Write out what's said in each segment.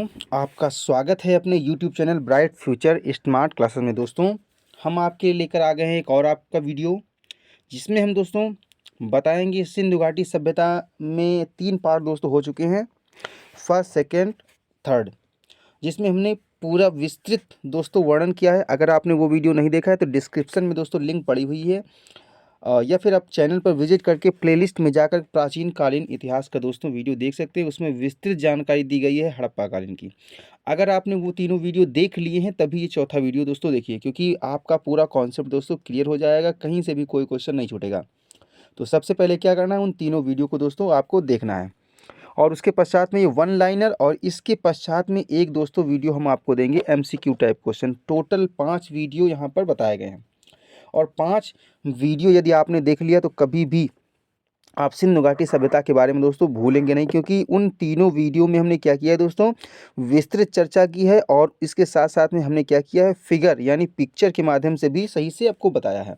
दोस्तों, आपका स्वागत है अपने YouTube channel bright future smart classes में। दोस्तों, हम आपके लिए लेकर आ गए हैं एक और आपका वीडियो, जिसमें हम दोस्तों बताएंगे सिंधु घाटी सभ्यता में 3 पार्ट दोस्तों हो चुके हैं, फर्स्ट, सेकंड, थर्ड, जिसमें हमने पूरा विस्तृत दोस्तों वर्णन किया है। अगर आपने वो वीडियो नहीं देखा है तो डिस्क्रिप्शन में दोस्तों लिंक पड़ी हुई है, या फिर आप चैनल पर विजिट करके प्लेलिस्ट में जाकर प्राचीन कालीन इतिहास का दोस्तों वीडियो देख सकते हैं। उसमें विस्तृत जानकारी दी गई है हड़प्पा कालीन की। अगर आपने वो तीनों वीडियो देख लिए हैं तभी ये चौथा वीडियो दोस्तों देखिए, क्योंकि आपका पूरा कॉन्सेप्ट दोस्तों क्लियर हो जाएगा, कहीं से भी कोई क्वेश्चन नहीं छूटेगा। तो सबसे पहले क्या करना है, उन तीनों वीडियो को दोस्तों आपको देखना है, और उसके पश्चात में ये वन लाइनर, और इसके पश्चात में एक दोस्तों वीडियो हम आपको देंगे MCQ type question. Total 5 video यहाँ पर बताए गए हैं, और 5 वीडियो यदि आपने देख लिया तो कभी भी आप सिंधु घाटी सभ्यता के बारे में दोस्तों भूलेंगे नहीं, क्योंकि उन तीनों वीडियो में हमने क्या किया है दोस्तों, विस्तृत चर्चा की है, और इसके साथ साथ में हमने क्या किया है, फिगर यानी पिक्चर के माध्यम से भी सही से आपको बताया है।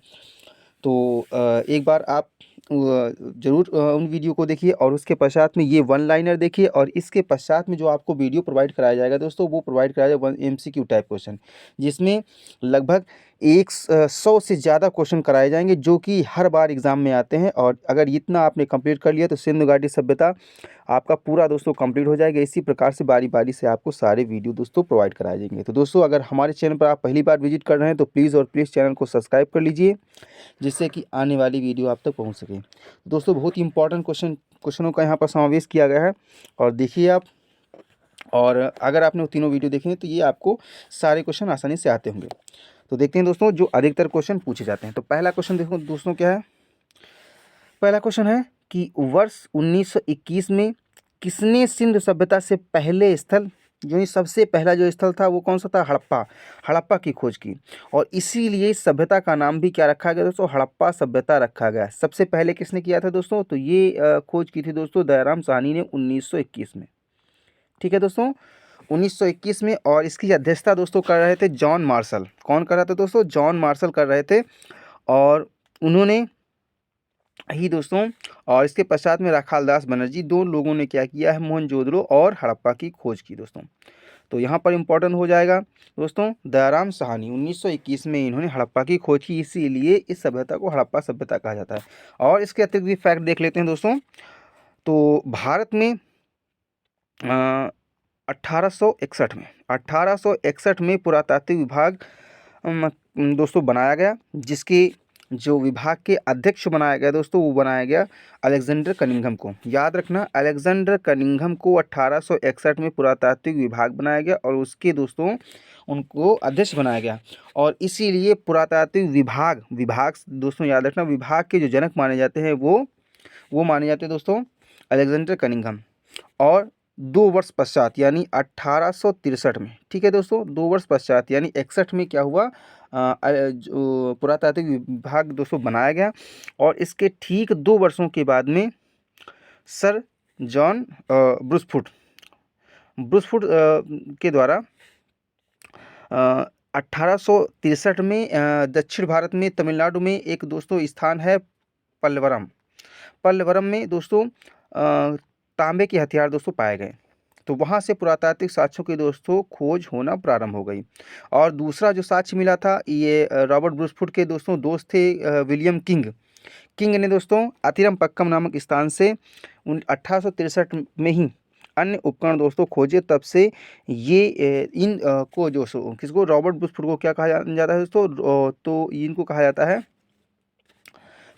तो एक बार आप ज़रूर उन वीडियो को देखिए, और उसके पश्चात में ये वन लाइनर देखिए, और इसके पश्चात में जो आपको वीडियो प्रोवाइड कराया जाएगा दोस्तों, वो प्रोवाइड कराया जाएगा MCQ टाइप क्वेश्चन, जिसमें लगभग 100 से ज़्यादा क्वेश्चन कराए जाएंगे, जो कि हर बार एग्ज़ाम में आते हैं। और अगर इतना आपने कंप्लीट कर लिया तो सिंधु घाटी सभ्यता आपका पूरा दोस्तों कंप्लीट हो जाएगा। इसी प्रकार से बारी बारी से आपको सारे वीडियो दोस्तों प्रोवाइड कराए जाएंगे। तो दोस्तों, अगर हमारे चैनल पर आप पहली बार विजिट कर रहे हैं तो प्लीज़ और प्लीज़ चैनल को सब्सक्राइब कर लीजिए, जिससे कि आने वाली वीडियो आप तक पहुंच सके। दोस्तों, बहुत ही इंपॉर्टेंट क्वेश्चनों का यहाँ पर समावेश किया गया है, और देखिए आप, और अगर आपने वो तीनों वीडियो देखे हैं तो ये आपको सारे क्वेश्चन आसानी से आते होंगे। तो देखते हैं दोस्तों जो अधिकतर क्वेश्चन पूछे जाते हैं। तो पहला क्वेश्चन देखो दोस्तों क्या है। पहला क्वेश्चन है कि वर्ष 1921 में किसने सिंधु सभ्यता से पहले स्थल, जो ये सबसे पहला जो स्थल था वो कौन सा था, हड़प्पा, हड़प्पा की खोज की, और इसीलिए इस सभ्यता का नाम भी क्या रखा गया दोस्तों, हड़प्पा सभ्यता रखा गया। सबसे पहले किसने किया था दोस्तों, तो ये खोज की थी दोस्तों दयाराम साहनी ने 1921 में। ठीक है दोस्तों, 1921 में, और इसकी अध्यक्षता दोस्तों कर रहे थे जॉन मार्शल। कौन कर रहा था दोस्तों, जॉन मार्शल कर रहे थे, और उन्होंने ही दोस्तों, और इसके पश्चात में राखालदास बनर्जी, दो लोगों ने क्या किया है, मोहनजोदड़ो और हड़प्पा की खोज की दोस्तों। तो यहाँ पर इंपॉर्टेंट हो जाएगा दोस्तों, दयाराम साहनी 1921 में इन्होंने हड़प्पा की खोज की, इसीलिए इस सभ्यता को हड़प्पा सभ्यता कहा जाता है। और इसके अतिरिक्त भी फैक्ट देख लेते हैं दोस्तों। तो भारत में 1861 में पुरातात्विक विभाग दोस्तों बनाया गया, जिसके जो विभाग के अध्यक्ष बनाया गया दोस्तों, वो बनाया गया अलेक्जेंडर कनिंघम को। याद रखना, अलेक्जेंडर कनिंघम को 1861 में पुरातात्विक विभाग बनाया गया, और उसके दोस्तों उनको अध्यक्ष बनाया गया। और इसीलिए पुरातात्विक विभाग दोस्तों याद रखना, विभाग के जो जनक माने जाते हैं वो माने जाते हैं दोस्तों अलेक्जेंडर कनिंघम। और 2 वर्ष पश्चात यानी 1863 में, ठीक है दोस्तों, 2 वर्ष पश्चात यानी 61 में क्या हुआ, जो पुरातात्विक विभाग दोस्तों बनाया गया, और इसके ठीक 2 वर्षों के बाद में सर जॉन ब्रूसफुट के द्वारा 1863 में दक्षिण भारत में तमिलनाडु में एक दोस्तों स्थान है पल्लवरम में दोस्तों तांबे के हथियार दोस्तों पाए गए। तो वहाँ से पुरातात्विक साक्ष्यों की दोस्तों खोज होना प्रारंभ हो गई। और दूसरा जो साक्ष्य मिला था, ये रॉबर्ट ब्रूसफुट के दोस्तों दोस्त थे विलियम किंग ने दोस्तों अतिरम पक्कम नामक स्थान से 1863 में ही अन्य उपकरण दोस्तों खोजे। तब से ये इन को जो किसको, रॉबर्ट ब्रूसफुट को क्या कहा जाता है दोस्तों, तो इनको कहा जाता है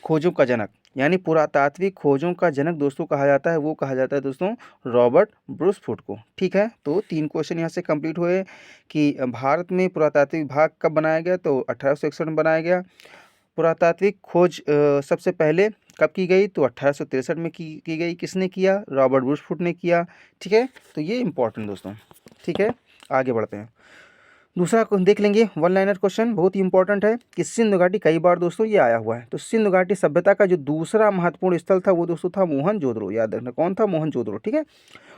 खोजों का जनक, यानी पुरातात्विक खोजों का जनक दोस्तों कहा जाता है, वो कहा जाता है दोस्तों रॉबर्ट ब्रूसफुट को। ठीक है, तो 3 क्वेश्चन यहाँ से कंप्लीट हुए कि भारत में पुरातात्विक विभाग कब बनाया गया, तो 1861 में बनाया गया। पुरातात्विक खोज सबसे पहले कब की गई, तो 1863 में की गई। किसने किया, रॉबर्ट ब्रूसफुट ने किया। ठीक है, तो ये इंपॉर्टेंट दोस्तों। ठीक है, आगे बढ़ते हैं। दूसरा देख लेंगे वन लाइनर क्वेश्चन, बहुत ही इंपॉर्टेंट है कि सिंधु घाटी कई बार दोस्तों ये आया हुआ है। तो सिंधु घाटी सभ्यता का जो दूसरा महत्वपूर्ण स्थल था वो दोस्तों था मोहनजोदड़ो। याद रखना कौन था, मोहनजोदड़ो। ठीक है,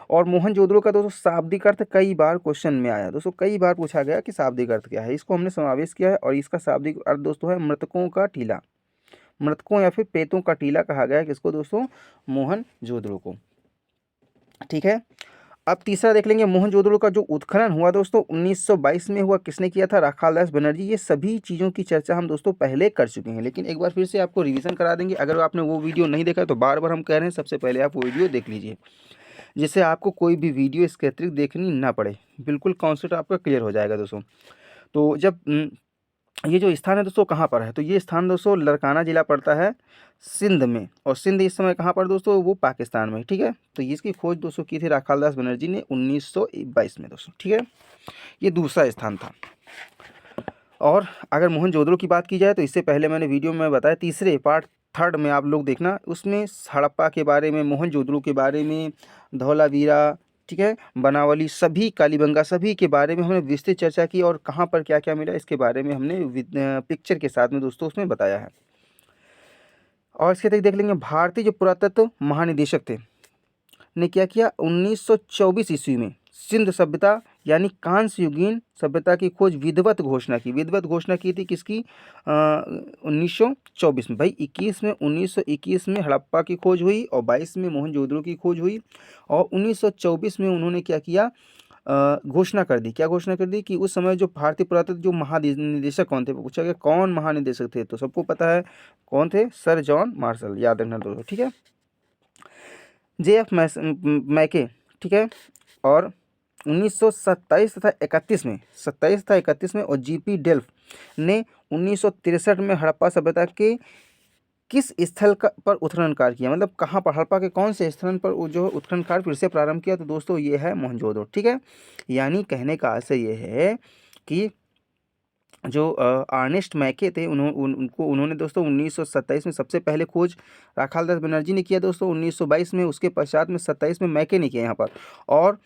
और मोहनजोदड़ो का दोस्तों शाब्दिक अर्थ कई बार क्वेश्चन में आया दोस्तों, कई बार पूछा गया कि शाब्दिक अर्थ क्या है, इसको हमने समावेश किया है। और इसका शाब्दिक अर्थ दोस्तों है मृतकों का टीला, मृतकों या फिर प्रेतों का टीला कहा गया है किसको दोस्तों, मोहनजोदड़ो को। ठीक है, अब तीसरा देख लेंगे, मोहनजोदड़ो का जो उत्खनन हुआ दोस्तों 1922 में हुआ, किसने किया था? राखालदास बनर्जी। ये सभी चीज़ों की चर्चा हम दोस्तों पहले कर चुके हैं, लेकिन एक बार फिर से आपको रिवीजन करा देंगे। अगर आपने वो वीडियो नहीं देखा तो बार बार हम कह रहे हैं सबसे पहले आप वो वीडियो देख लीजिए, जिससे आपको कोई भी वीडियो इसके अतिरिक्त देखनी ना पड़े, बिल्कुल कॉन्सेप्ट आपका क्लियर हो जाएगा दोस्तों। तो जब ये जो स्थान है दोस्तों कहाँ पर है? तो ये स्थान दोस्तों लड़काना जिला पड़ता है सिंध में, और सिंध इस समय कहाँ पर दोस्तों? वो पाकिस्तान में, ठीक है। तो इसकी खोज दोस्तों की थी राखालदास बनर्जी ने 1922 में दोस्तों, ठीक है। ये दूसरा स्थान था। और अगर मोहनजोदड़ो की बात की जाए तो इससे पहले मैंने वीडियो में बताया, तीसरे पार्ट 3 में आप लोग देखना, उसमें हड़प्पा के बारे में, मोहनजोदड़ो के बारे में, धौलावीरा, ठीक है, बनावली, सभी कालीबंगा, सभी के बारे में हमने विस्तृत चर्चा की, और कहाँ पर क्या क्या मिला इसके बारे में हमने पिक्चर के साथ में दोस्तों उसमें बताया है। और इसके तक देख लेंगे, भारतीय जो पुरातत्व महानिदेशक थे ने क्या किया? 1924 ईस्वी में सिंध सभ्यता यानी कांस्य युगीन सभ्यता की खोज विधिवत घोषणा की। विधिवत घोषणा की थी किसकी? 1924 में। भाई 21 में 1921 में हड़प्पा की खोज हुई, और 22 में मोहनजोदड़ो की खोज हुई, और 1924 में उन्होंने क्या किया? घोषणा कर दी। क्या घोषणा कर दी? कि उस समय जो भारतीय पुरातत्व जो महानिदेशक कौन थे, पूछा गया कौन महानिदेशक थे, तो सबको पता है कौन थे? सर जॉन मार्शल, याद रखना दोस्तों, ठीक है। JF मैके, ठीक है। और 1927 तथा 31 में, 27 तथा 31 में, और GP डेल्फ ने 1963 में हड़प्पा सभ्यता के किस स्थल पर उत्खनन कार्य किया? मतलब कहाँ पर, हड़प्पा के कौन से स्थान पर वो जो उत्खनन कार्य फिर से प्रारंभ किया? तो दोस्तों ये है मोहनजोदड़ो, ठीक है। यानी कहने का आशय ये है कि जो अर्नेस्ट मैके थे उन्होंने दोस्तों 1927 में सबसे पहले खोज राखालदास बनर्जी ने किया दोस्तों 1922 में, उसके पश्चात में 27 में मैके ने किया यहाँ पर, और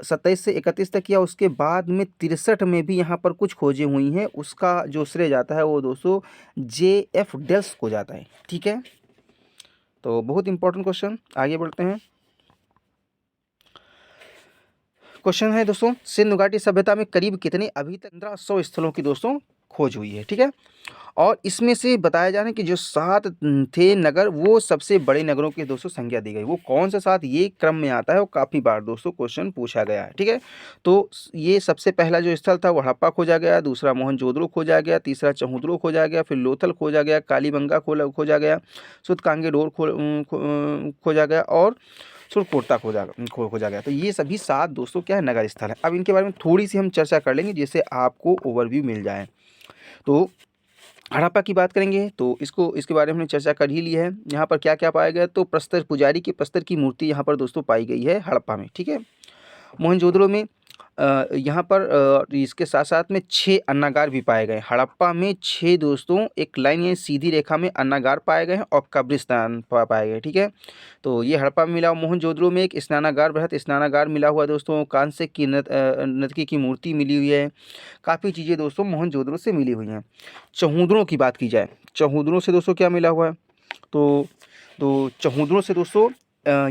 27 से 31 तक किया। उसके बाद में 63 में भी यहाँ पर कुछ खोजें हुई हैं, उसका जो श्रेय जाता है वो दोस्तों JF डेल्स को जाता है, ठीक है। तो बहुत इंपॉर्टेंट क्वेश्चन, आगे बढ़ते हैं। क्वेश्चन है दोस्तों, सिंधु घाटी सभ्यता में करीब कितने अभी तक 1500 स्थलों की दोस्तों खोज हुई है, ठीक है। और इसमें से बताया जा रहा है कि जो 7 थे नगर, वो सबसे बड़े नगरों की दोस्तों संख्या दी गई। वो कौन सा 7, ये क्रम में आता है, और काफ़ी बार दोस्तों क्वेश्चन पूछा गया है, ठीक है। तो ये सबसे पहला जो स्थल था वो हड़प्पा खोजा गया, दूसरा मोहनजोदड़ो खोजा गया, तीसरा चहुंदड़ो खोजा गया, फिर लोथल खोजा गया, कालीबंगा खोजा गया, सुतकांगेडोर खोजा गया, और सुरकोटा खोजा गया। तो ये सभी 7 दोस्तों क्या है? नगर स्थल है। अब इनके बारे में थोड़ी सी हम चर्चा कर लेंगे, जिससे आपको ओवरव्यू मिल जाए। तो हड़प्पा की बात करेंगे तो इसके बारे में हमने चर्चा कर ही ली है। यहाँ पर क्या क्या पाया गया? तो प्रस्तर, पुजारी के प्रस्तर की मूर्ति यहाँ पर दोस्तों पाई गई है हड़प्पा में, ठीक है। मोहनजोदड़ो में यहाँ पर इसके साथ साथ में 6 अन्नागार भी पाए गए। हड़प्पा में 6 दोस्तों एक लाइन या सीधी रेखा में अन्नागार पाए गए हैं, और कब्रिस्तान पाए गए, ठीक है। तो ये हड़प्पा में मिला। मोहनजोदड़ो में एक स्नानागार, बृहत स्नानागार मिला हुआ दोस्तों, कांस्य की नर्तकी की मूर्ति मिली हुई है। काफ़ी चीज़ें दोस्तों मोहनजोदड़ो से मिली हुई हैं। चहुंदड़ों की बात की जाए, चहुंदड़ों से दोस्तों क्या मिला हुआ है? तो चहुंदड़ों से दोस्तों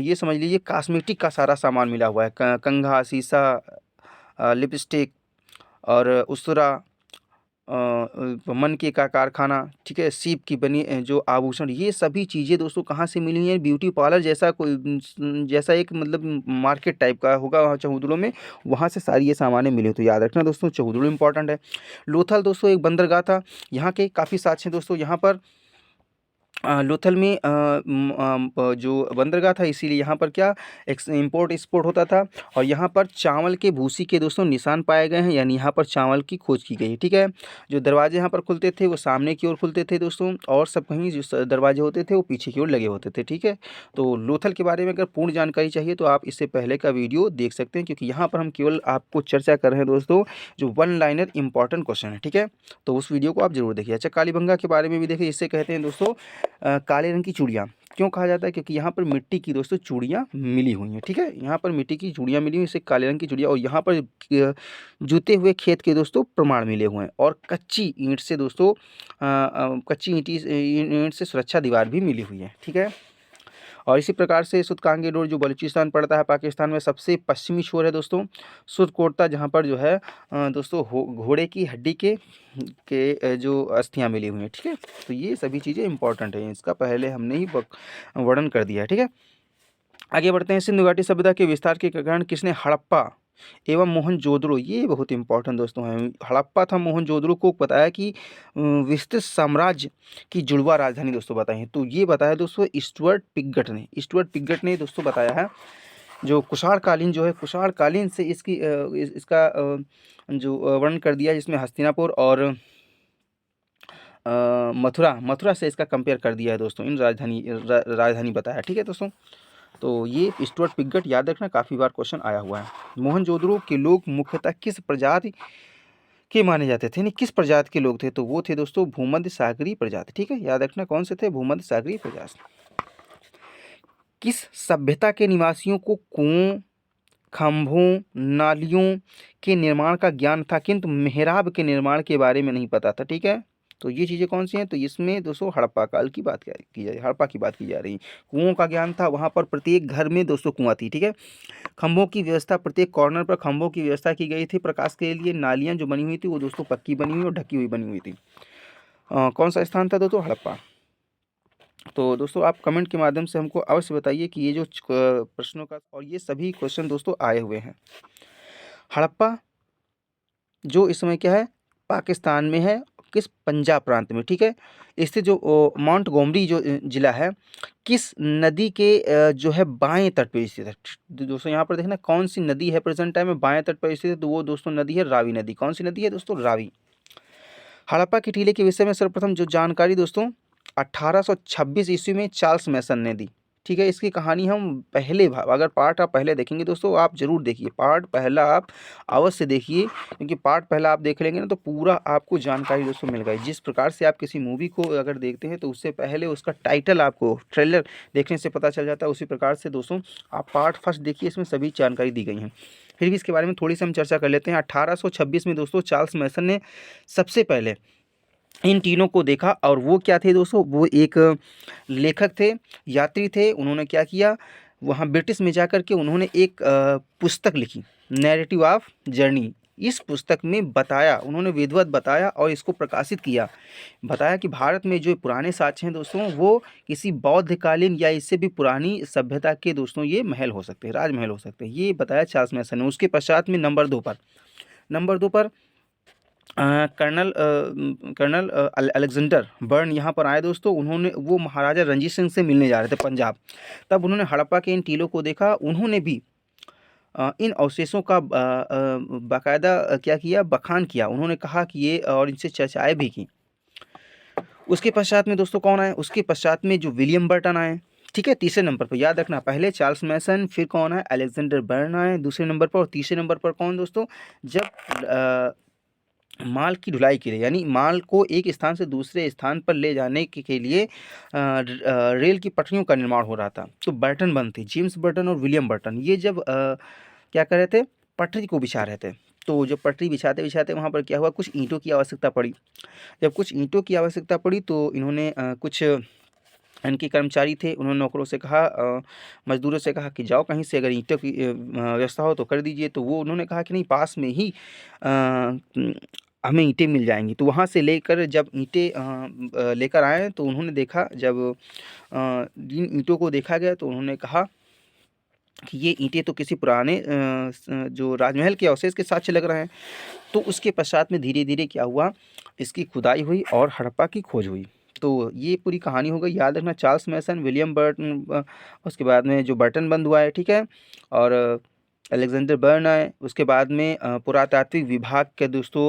ये समझ लीजिए कॉस्मेटिक का सारा सामान मिला हुआ है। कंघा, शीशा, लिपस्टिक, और उस्तरा, मनके का कारखाना, ठीक है, सीप की बनी जो आभूषण, ये सभी चीज़ें दोस्तों कहाँ से मिली हैं? ब्यूटी पार्लर जैसा कोई जैसा एक मतलब मार्केट टाइप का होगा वहाँ चहुंदड़ो में, वहाँ से सारी ये सामानें मिली। तो याद रखना दोस्तों चहुंदड़ो इंपॉर्टेंट है। लोथल दोस्तों एक बंदरगाह था, यहाँ के काफ़ी साक्ष्य हैं दोस्तों। यहाँ पर लोथल में जो बंदरगाह था, इसीलिए यहाँ पर क्या इम्पोर्ट एक्सपोर्ट होता था। और यहाँ पर चावल के भूसी के दोस्तों निशान पाए गए हैं, यानी यहाँ पर चावल की खोज की गई है, ठीक है। जो दरवाजे यहाँ पर खुलते थे वो सामने की ओर खुलते थे दोस्तों, और सब कहीं जो दरवाजे होते थे वो पीछे की ओर लगे होते थे, ठीक है। तो लोथल के बारे में अगर पूर्ण जानकारी चाहिए तो आप इससे पहले का वीडियो देख सकते हैं, क्योंकि यहाँ पर हम केवल आपको चर्चा कर रहे हैं दोस्तों जो 1 लाइनर इंपॉर्टेंट क्वेश्चन है, ठीक है। तो उस वीडियो को आप जरूर देखिए। अच्छा, कालीबंगा के बारे में भी देखिए, इससे कहते हैं दोस्तों काले रंग की चूड़ियाँ। क्यों कहा जाता है? क्योंकि यहाँ पर मिट्टी की दोस्तों चूड़ियाँ मिली हुई हैं, ठीक है। यहाँ पर मिट्टी की चूड़ियाँ मिली हुई, इसे काले रंग की चूड़ियाँ। और यहाँ पर जुते हुए खेत के दोस्तों प्रमाण मिले हुए हैं, और कच्ची ईंट से दोस्तों कच्ची ईंट से सुरक्षा दीवार भी मिली हुई है, ठीक है। और इसी प्रकार से सुतकांगेडोर जो बलूचिस्तान पड़ता है पाकिस्तान में, सबसे पश्चिमी छोर है दोस्तों सुरकोटा, जहाँ पर जो है दोस्तों घोड़े की हड्डी के जो अस्थियाँ मिली हुई हैं, ठीक है। तो ये सभी चीज़ें इंपॉर्टेंट हैं, इसका पहले हमने ही वर्णन कर दिया है, ठीक है। आगे बढ़ते हैं। सिंधु घाटी सभ्यता के विस्तार के कारण किसने हड़प्पा एवं मोहनजोदड़ो, ये बहुत इंपॉर्टेंट दोस्तों है, हड़प्पा था मोहनजोदड़ो को बताया कि विस्तृत साम्राज्य की जुड़वा राजधानी दोस्तों बताई है। तो ये बताया दोस्तों स्टुअर्ट पिगट ने दोस्तों बताया है। जो कुषाण कालीन जो है, कुषाण कालीन से इसका जो वर्णन कर दिया, जिसमें हस्तिनापुर और मथुरा से इसका कंपेयर कर दिया है दोस्तों, इन राजधानी बताया। ठीक है दोस्तों, तो ये स्टुअर्ट पिगट याद रखना, काफ़ी बार क्वेश्चन आया हुआ है। मोहनजोदड़ो के लोग मुख्यतः किस प्रजाति के माने जाते थे, नहीं किस प्रजाति के लोग थे, तो वो थे दोस्तों भूमध्य सागरीय प्रजाति। ठीक है, याद रखना कौन से थे, भूमध्य सागरीय प्रजाति। किस सभ्यता के निवासियों को कुओं, खंभों, नालियों के निर्माण का ज्ञान था, किंतु मेहराब के निर्माण के बारे में नहीं पता था। ठीक है, तो ये चीज़ें कौन सी हैं, तो इसमें दोस्तों हड़प्पा काल की बात की जाए, हड़प्पा की बात की जा रही है। कुओं का ज्ञान था, वहाँ पर प्रत्येक घर में दोस्तों कुआं थी। ठीक है, खंभों की व्यवस्था, प्रत्येक कॉर्नर पर खंभों की व्यवस्था की गई थी प्रकाश के लिए। नालियाँ जो बनी हुई थी वो दोस्तों पक्की बनी हुई और ढकी हुई बनी हुई थी। कौन सा स्थान था दोस्तों, हड़प्पा। तो दोस्तों आप कमेंट के माध्यम से हमको अवश्य बताइए कि ये जो प्रश्नों का, और ये सभी क्वेश्चन दोस्तों आए हुए हैं। हड़प्पा जो इस समय क्या है, पाकिस्तान में है, किस, पंजाब प्रांत में। ठीक है, स्थित जो माउंट गोमरी जो जिला है, किस नदी के जो है बाएं तट पे स्थित है। दोस्तों यहाँ पर देखना कौन सी नदी है प्रेजेंट टाइम में बाएं तट पर स्थित है, तो वो दोस्तों नदी है रावी नदी। कौन सी नदी है दोस्तों, रावी। हड़प्पा के टीले के विषय में सर्वप्रथम जो जानकारी दोस्तों 1826 ईस्वी में चार्ल्स मैसन ने दी। ठीक है, इसकी कहानी हम पहले अगर पार्ट आप पहले देखेंगे दोस्तों, आप जरूर देखिए पार्ट पहला, आप अवश्य देखिए, क्योंकि पार्ट पहला आप देख लेंगे ना तो पूरा आपको जानकारी दोस्तों मिल गई। जिस प्रकार से आप किसी मूवी को अगर देखते हैं तो उससे पहले उसका टाइटल आपको ट्रेलर देखने से पता चल जाता है, उसी प्रकार से दोस्तों आप पार्ट फर्स्ट देखिए, इसमें सभी जानकारी दी गई हैं। फिर भी इसके बारे में थोड़ी सी हम चर्चा कर लेते हैं। 1826 में दोस्तों चार्ल्स मैसन ने सबसे पहले इन तीनों को देखा, और वो क्या थे दोस्तों, वो एक लेखक थे, यात्री थे। उन्होंने क्या किया, वहाँ ब्रिटिश में जाकर के उन्होंने एक पुस्तक लिखी, नैरेटिव ऑफ जर्नी। इस पुस्तक में बताया, उन्होंने विधिवत बताया और इसको प्रकाशित किया। बताया कि भारत में जो पुराने साक्ष्य हैं दोस्तों, वो किसी बौद्धकालीन या इससे भी पुरानी सभ्यता के दोस्तों ये महल हो सकते हैं, राजमहल हो सकते हैं, ये बताया चार्ल्स मैसन ने। उसके पश्चात में नंबर दो पर कर्नल अलेक्जेंडर बर्न यहाँ पर आए दोस्तों। उन्होंने, वो महाराजा रंजीत सिंह से मिलने जा रहे थे पंजाब, तब उन्होंने हड़प्पा के इन टीलों को देखा। उन्होंने भी इन अवशेषों का बाकायदा क्या किया, बखान किया। उन्होंने कहा कि ये, और इनसे चर्चाएँ भी की। उसके पश्चात में दोस्तों कौन आए, उसके पश्चात में जो विलियम बर्टन आए। ठीक है, तीसरे नंबर पर याद रखना, पहले चार्ल्स मैसन, फिर कौन है, अलेक्जेंडर बर्न आए दूसरे नंबर पर, और तीसरे नंबर पर कौन दोस्तों, जब माल की ढुलाई के लिए, यानी माल को एक स्थान से दूसरे स्थान पर ले जाने के लिए रेल की पटरियों का निर्माण हो रहा था, तो बर्टन बन थे, जेम्स बर्टन और विलियम बर्टन। ये जब क्या कर रहे थे, पटरी को बिछा रहे थे। तो जब पटरी बिछाते बिछाते वहाँ पर क्या हुआ, कुछ ईंटों की आवश्यकता पड़ी। जब कुछ ईंटों की आवश्यकता पड़ी तो इन्होंने कुछ इनके कर्मचारी थे, उन्होंने नौकरों से कहा, मजदूरों से कहा कि जाओ कहीं से अगर ईंटों की व्यवस्था हो तो कर दीजिए। तो वो उन्होंने कहा कि नहीं, पास में ही हमें ईंटें मिल जाएंगी। तो वहाँ से लेकर जब ईंटें लेकर आए तो उन्होंने देखा, जब जिन ईंटों को देखा गया तो उन्होंने कहा कि ये ईंटें तो किसी पुराने जो राजमहल के अवशेष के साक्ष्य लग रहे हैं। तो उसके पश्चात में धीरे धीरे क्या हुआ, इसकी खुदाई हुई और हड़प्पा की खोज हुई। तो ये पूरी कहानी हो गई। याद रखना, चार्ल्स मैसन, विलियम बर्टन, उसके बाद में जो बर्टन बंद हुआ है, ठीक है, और अलेक्जेंडर बर्न आए। उसके बाद में पुरातात्विक विभाग के दोस्तों,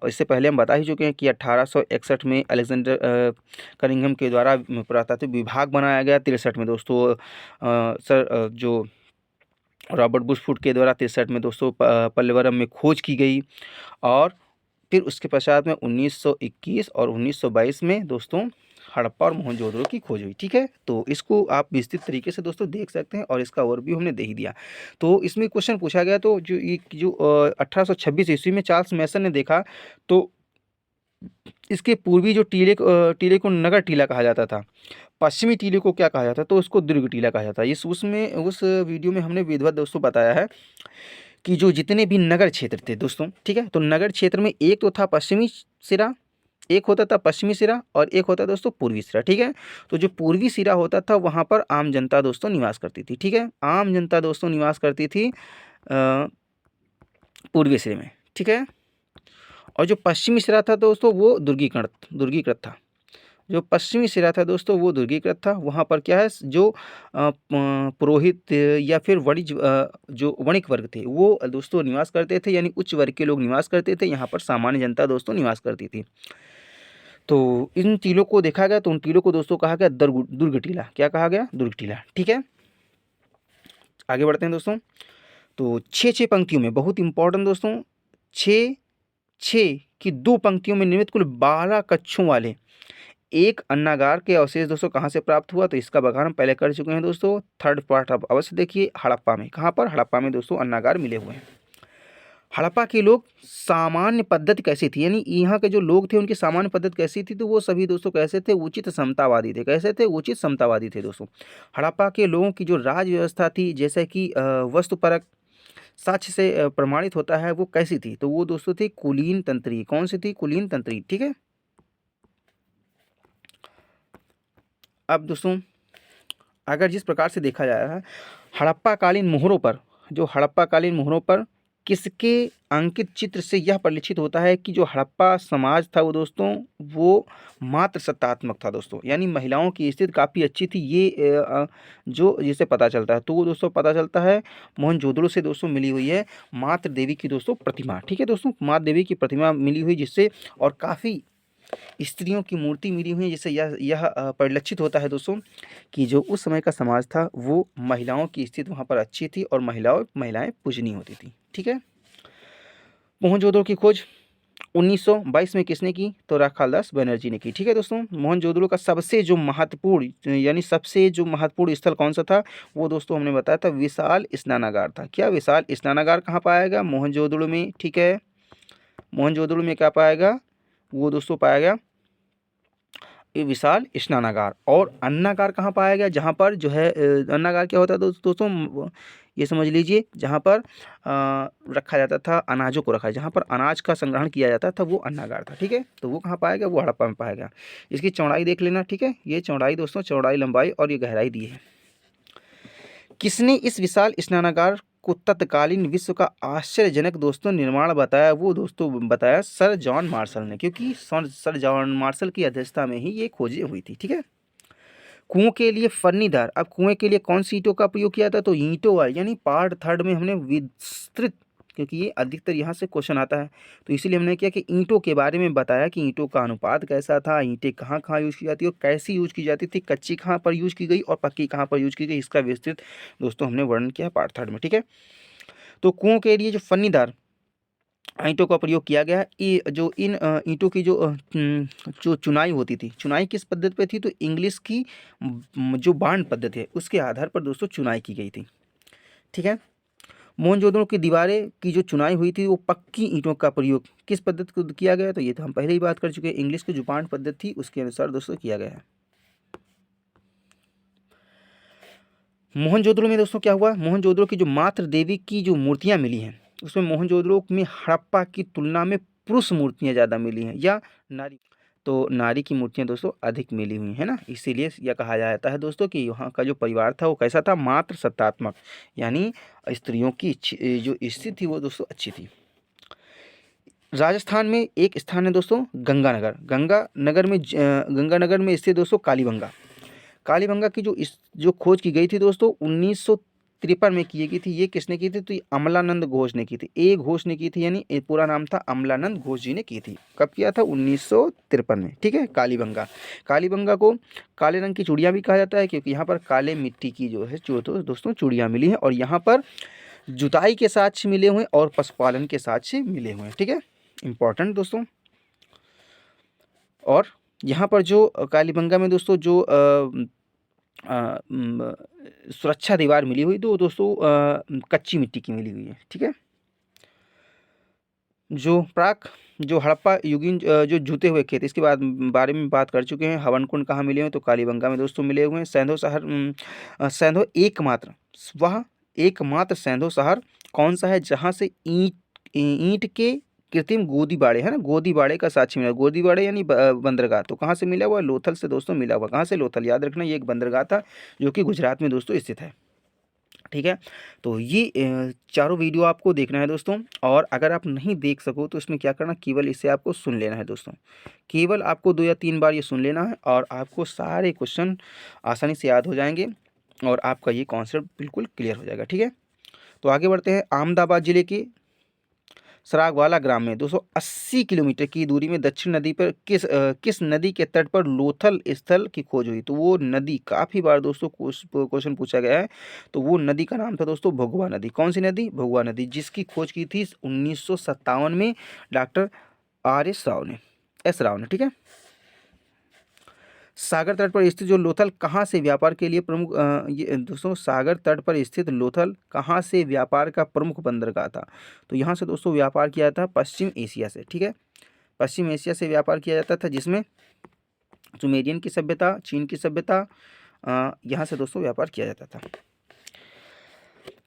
इससे पहले हम बता ही चुके हैं कि 1861 में अलेक्जेंडर कनिंघम के द्वारा पुरातात्विक विभाग बनाया गया। 63 में दोस्तों जो रॉबर्ट बुशफूड के द्वारा 63 में दोस्तों पल्लवरम में खोज की गई। और फिर उसके पश्चात में 1921 और 1922 में दोस्तों हड़प्पा और मोहनजोदड़ो की खोज हुई। ठीक है, तो इसको आप विस्तृत तरीके से दोस्तों देख सकते हैं, और इसका ओवरव्यू हमने दे ही दिया। तो इसमें क्वेश्चन पूछा गया, तो जो 1826 ईस्वी में चार्ल्स मैसन ने देखा, तो इसके पूर्वी जो टीले को नगर टीला कहा जाता था, पश्चिमी टीले को क्या कहा जाता है, तो उसको दुर्ग टीला कहा जाता है। उस वीडियो में हमने विधिवत दोस्तों बताया है कि जो जितने भी नगर क्षेत्र थे दोस्तों, ठीक है, तो नगर क्षेत्र में एक तो था पश्चिमी सिरा, एक होता था पश्चिमी सिरा और एक होता दोस्तों पूर्वी सिरा, ठीक है। तो जो पूर्वी सिरा होता था वहाँ पर आम जनता दोस्तों निवास करती थी, ठीक है। आम जनता दोस्तों निवास करती थी पूर्वी सिरे में, ठीक है। और जो पश्चिमी सिरा था दोस्तों वो दुर्गीकृत था। जो पश्चिमी सिरा था दोस्तों वो दुर्गीकृत था। वहाँ पर क्या है, जो पुरोहित या फिर जो वणिक वर्ग थे वो दोस्तों निवास करते थे, यानी उच्च वर्ग के लोग निवास करते थे। यहाँ पर सामान्य जनता दोस्तों निवास करती थी। तो इन टीलों को देखा गया, तो उन टीलों को दोस्तों कहा गया दुर्ग टीला। क्या कहा गया? दुर्ग टीला, ठीक है। आगे बढ़ते हैं दोस्तों। तो छः छः पंक्तियों में, बहुत इंपॉर्टेंट दोस्तों, छः छः की दो पंक्तियों में निर्मित कुल 12 कक्षों वाले एक अन्नागार के अवशेष दोस्तों कहाँ से प्राप्त हुआ? तो इसका बखान हम पहले कर चुके हैं दोस्तों। थर्ड पार्ट आप अवश्य देखिए। हड़प्पा में, कहाँ पर? हड़प्पा में दोस्तों अन्नागार मिले हुए हैं। हड़प्पा के लोग सामान्य पद्धति कैसी थी, यानी यहाँ के जो लोग थे उनकी सामान्य पद्धति कैसी थी? तो वो सभी दोस्तों कैसे थे? उचित समतावादी थे। कैसे थे? उचित समतावादी थे दोस्तों। हड़प्पा के लोगों की जो राज व्यवस्था थी, जैसे कि वस्तुपरक साक्ष्य से प्रमाणित होता है, वो कैसी थी? तो वो दोस्तों थी कुलीन तंत्री। कौन सी थी? कुलीन तंत्री, ठीक है। अब दोस्तों अगर जिस प्रकार से देखा जा रहा है, हड़प्पा कालीन मोहरों पर किसके अंकित चित्र से यह परिलक्षित होता है कि जो हड़प्पा समाज था वो दोस्तों वो मात्र सत्तात्मक था दोस्तों, यानी महिलाओं की स्थिति काफ़ी अच्छी थी। ये जो जिसे पता चलता है, तो वो दोस्तों पता चलता है मोहनजोदड़ो से दोस्तों मिली हुई है मातृ देवी की दोस्तों प्रतिमा, ठीक है दोस्तों। मातृ देवी की प्रतिमा मिली हुई, जिससे और काफ़ी स्त्रियों की मूर्ति मिली हुई है, जिससे यह परिलक्षित होता है दोस्तों कि जो उस समय का समाज था वो महिलाओं की स्थिति वहाँ पर अच्छी थी और महिलाएं पूजनीय होती थी, ठीक है। मोहनजोदड़ो की खोज 1922 में किसने की? तो राखालदास बनर्जी ने की, ठीक है दोस्तों। मोहनजोदड़ो का सबसे जो महत्वपूर्ण स्थल कौन सा था? वो दोस्तों हमने बताया था विशाल स्नानागार था। क्या? विशाल स्नानागार कहाँ पाया गया? मोहनजोदड़ो में, ठीक है। मोहनजोदड़ो में क्या पाया गया? वो दोस्तों पाया गया ये विशाल स्नानागार। और अन्नागार कहाँ पाया गया? जहाँ पर जो है अन्नागार क्या होता है दोस्तों, ये समझ लीजिए, जहाँ पर रखा जाता था, अनाजों को रखा, जहाँ पर अनाज का संग्रहण किया जाता था, वो अन्नागार था, ठीक है। तो वो कहाँ पाया गया? वो हड़प्पा में पाया गया। इसकी चौड़ाई देख लेना, ठीक है। ये चौड़ाई दोस्तों, चौड़ाई, लंबाई और ये गहराई दी है। किसने इस विशाल स्नानागार को तत्कालीन विश्व का आश्चर्यजनक दोस्तों निर्माण बताया? वो दोस्तों बताया सर जॉन मार्शल ने, क्योंकि सर जॉन मार्शल की अध्यक्षता में ही ये खोजें हुई थी, ठीक है। कुओं के लिए फन्नीदार, अब कुएं के लिए कौन सी ईंटों का प्रयोग किया था? तो ईंटों वाली, यानी पार्ट थर्ड में हमने विस्तृत, क्योंकि ये अधिकतर यहाँ से क्वेश्चन आता है, तो इसीलिए हमने किया कि ईंटों के बारे में बताया कि ईंटों का अनुपात कैसा था, ईंटें कहाँ कहाँ यूज़ की जाती है और कैसी यूज़ की जाती थी, कच्ची कहाँ पर यूज़ की गई और पक्की कहाँ पर यूज़ की गई, इसका विस्तृत दोस्तों हमने वर्णन किया पार्ट थर्ड में, ठीक है। तो कुओं के लिए जो फन्नीदार ईंटों का प्रयोग किया गया, ये जो इन ईंटों की जो चुनाई होती थी, चुनाई किस पद्धति पे थी? तो इंग्लिश की जो बांड पद्धति है उसके आधार पर दोस्तों चुनाई की गई थी, ठीक है। मोहनजोदड़ो की दीवारें की जो चुनाई हुई थी वो पक्की ईंटों का प्रयोग किस पद्धति को किया गया? तो ये तो हम पहले ही बात कर चुके हैं, इंग्लिश की जो बांड पद्धति थी उसके अनुसार दोस्तों किया गया है। मोहनजोदड़ो में दोस्तों क्या हुआ? मोहनजोदड़ो की जो मातृ देवी की जो मूर्तियां मिली हैं उसमें मोहनजोदड़ो में हड़प्पा की तुलना में पुरुष मूर्तियां ज़्यादा मिली हैं या नारी? तो नारी की मूर्तियां दोस्तों अधिक मिली हुई है ना, इसीलिए यह कहा जाता है दोस्तों कि यहाँ का जो परिवार था वो कैसा था? मात्र सत्तात्मक, यानी स्त्रियों की जो स्थिति थी वो दोस्तों अच्छी थी। राजस्थान में एक स्थान है दोस्तों गंगानगर। गंगानगर में स्थित दोस्तों कालीबंगा। कालीबंगा की जो खोज की गई थी दोस्तों 1953 में की गई थी। ये किसने की थी? तो ये अमलानंद घोष ने की थी। ए घोष ने की थी, यानी पूरा नाम था अमलानंद घोष जी ने की थी। कब किया था? 1953 में, ठीक है। कालीबंगा को काले रंग की चूड़ियाँ भी कहा जाता है, क्योंकि यहाँ पर काले मिट्टी की जो है दोस्तों चूड़ियाँ मिली हैं और यहाँ पर जुताई के साक्ष्य मिले हुए और पशुपालन के साक्ष्य मिले हुए हैं, ठीक है। इंपॉर्टेंट दोस्तों। और यहाँ पर जो कालीबंगा में दोस्तों जो सुरक्षा दीवार मिली हुई तो दोस्तों कच्ची मिट्टी की मिली हुई है, ठीक है। जो हड़प्पा युगीन जो जूते हुए खेत, इसके बारे में बात कर चुके हैं। हवन कुंड कहाँ मिले हैं? तो कालीबंगा में दोस्तों मिले हुए हैं। सैंधो एकमात्र सैंधो शहर कौन सा है जहाँ से ईंट के कृत्रिम गोदीबाड़े है ना, गोदीबाड़े का साक्ष्य मिला। गोदीबाड़े यानी बंदरगाह, तो कहाँ से मिला हुआ? लोथल से दोस्तों मिला हुआ। कहाँ से? लोथल। याद रखना ये एक बंदरगाह था जो कि गुजरात में दोस्तों स्थित है। ठीक है, तो ये चारों वीडियो आपको देखना है दोस्तों। और अगर आप नहीं देख सको तो इसमें क्या करना, केवल इसे आपको सुन लेना है दोस्तों। केवल आपको 2 या 3 बार ये सुन लेना है और आपको सारे क्वेश्चन आसानी से याद हो जाएंगे और आपका ये कॉन्सेप्ट बिल्कुल क्लियर हो जाएगा। ठीक है, तो आगे बढ़ते हैं। अहमदाबाद जिले के सरागवाला ग्राम में 280 किलोमीटर की दूरी में दक्षिण नदी पर किस नदी के तट पर लोथल स्थल की खोज हुई? तो वो नदी काफ़ी बार दोस्तों क्वेश्चन पूछा गया है। तो वो नदी का नाम था दोस्तों भगवा नदी। कौन सी नदी? भगवा नदी, जिसकी खोज की थी 1957 में डॉक्टर एस राव ने। ठीक है, सागर तट पर स्थित जो लोथल कहाँ से व्यापार के लिए प्रमुख ये दोस्तों सागर तट पर स्थित लोथल कहाँ से व्यापार का प्रमुख बंदरगाह था? तो यहाँ से दोस्तों व्यापार किया जाता पश्चिम एशिया से। ठीक है, पश्चिम एशिया से व्यापार किया जाता था, जिसमें सुमेरियन की सभ्यता, चीन की सभ्यता, यहाँ से दोस्तों व्यापार किया जाता था।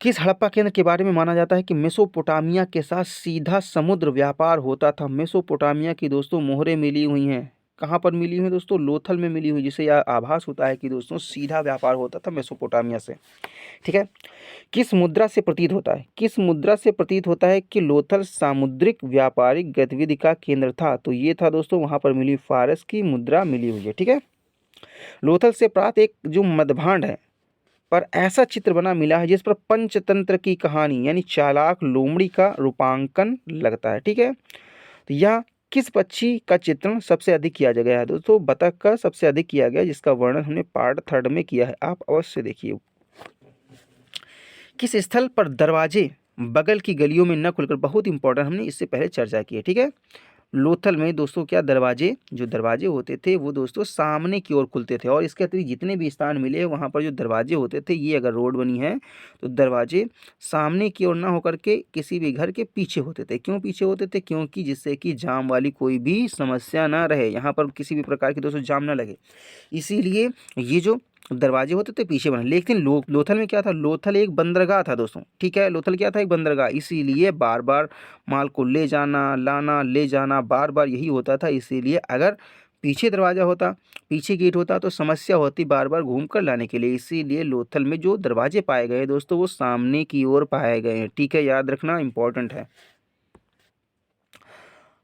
किस हड़प्पा केंद्र के बारे में माना जाता है कि मेसोपोटामिया के साथ सीधा समुद्र व्यापार होता था? मेसोपोटामिया की दोस्तों मोहरें मिली हुई हैं। कहाँ पर मिली हुई दोस्तों? लोथल में मिली हुई, जिससे यह आभास होता है कि दोस्तों सीधा व्यापार होता था मेसोपोटामिया से। ठीक है, किस मुद्रा से प्रतीत होता है? किस मुद्रा से प्रतीत होता है कि लोथल सामुद्रिक व्यापारिक गतिविधि का केंद्र था? तो ये था दोस्तों, वहाँ पर मिली फारस की मुद्रा मिली हुई है। ठीक है, लोथल से प्राप्त एक जो मदभांड है पर ऐसा चित्र बना मिला है जिस पर पंचतंत्र की कहानी यानी चालाक लोमड़ी का रूपांकन लगता है। ठीक है, तो यह किस पक्षी का चित्रण सबसे अधिक किया गया है? दोस्तों बतख का सबसे अधिक किया गया, जिसका वर्णन हमने पार्ट 3 में किया है, आप अवश्य देखिए। किस स्थल पर दरवाजे बगल की गलियों में न खुलकर, बहुत इंपॉर्टेंट, हमने इससे पहले चर्चा की है। ठीक है, लोथल में दोस्तों क्या दरवाजे, जो दरवाजे होते थे वो दोस्तों सामने की ओर खुलते थे। और इसके अतिरिक्त जितने भी स्थान मिले वहाँ पर जो दरवाजे होते थे, ये अगर रोड बनी है तो दरवाजे सामने की ओर ना होकर के किसी भी घर के पीछे होते थे। क्यों पीछे होते थे? क्योंकि जिससे कि जाम वाली कोई भी समस्या ना रहे, यहाँ पर किसी भी प्रकार की दोस्तों जाम ना लगे, इसीलिए ये जो दरवाजे होते थे पीछे बने। लेकिन लोथल में क्या था? लोथल एक बंदरगाह था दोस्तों। ठीक है, लोथल क्या था? एक बंदरगाह, इसीलिए बार बार माल को ले जाना, लाना, ले जाना, बार बार यही होता था। इसीलिए अगर पीछे दरवाजा होता, पीछे गेट होता तो समस्या होती बार बार घूम कर लाने के लिए। इसीलिए लोथल में जो दरवाजे पाए गए दोस्तों वो सामने की ओर पाए गए हैं। ठीक है, याद रखना, इंपॉर्टेंट है।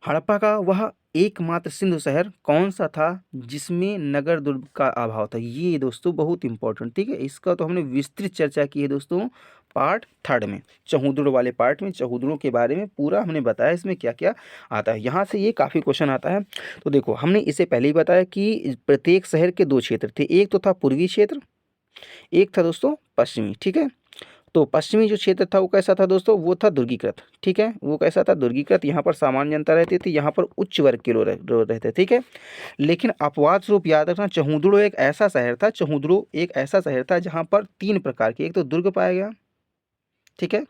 हड़प्पा का वह एकमात्र सिंधु शहर कौन सा था जिसमें नगर दुर्ग का अभाव था? ये दोस्तों बहुत इंपॉर्टेंट। ठीक है, इसका तो हमने विस्तृत चर्चा की है दोस्तों पार्ट 3 में, चहुद्र वाले पार्ट में चहुद्रों के बारे में पूरा हमने बताया इसमें क्या क्या आता है। यहाँ से ये काफ़ी क्वेश्चन आता है। तो देखो, हमने इसे पहले ही बताया कि प्रत्येक शहर के 2 क्षेत्र थे, एक तो था पूर्वी क्षेत्र, एक था दोस्तों पश्चिमी। ठीक है, तो पश्चिमी जो क्षेत्र था वो कैसा था दोस्तों? वो था दुर्गीकृत। ठीक है, वो कैसा था? दुर्गीकृत। यहाँ पर सामान्य जनता रहती थी, यहाँ पर उच्च वर्ग के लोग रहते। ठीक है, लेकिन अपवाद स्वरूप याद रखना, चहुद्रो एक ऐसा शहर था, चहुद्रो एक ऐसा शहर था जहाँ पर 3 प्रकार के, एक तो दुर्ग पाया गया, ठीक है,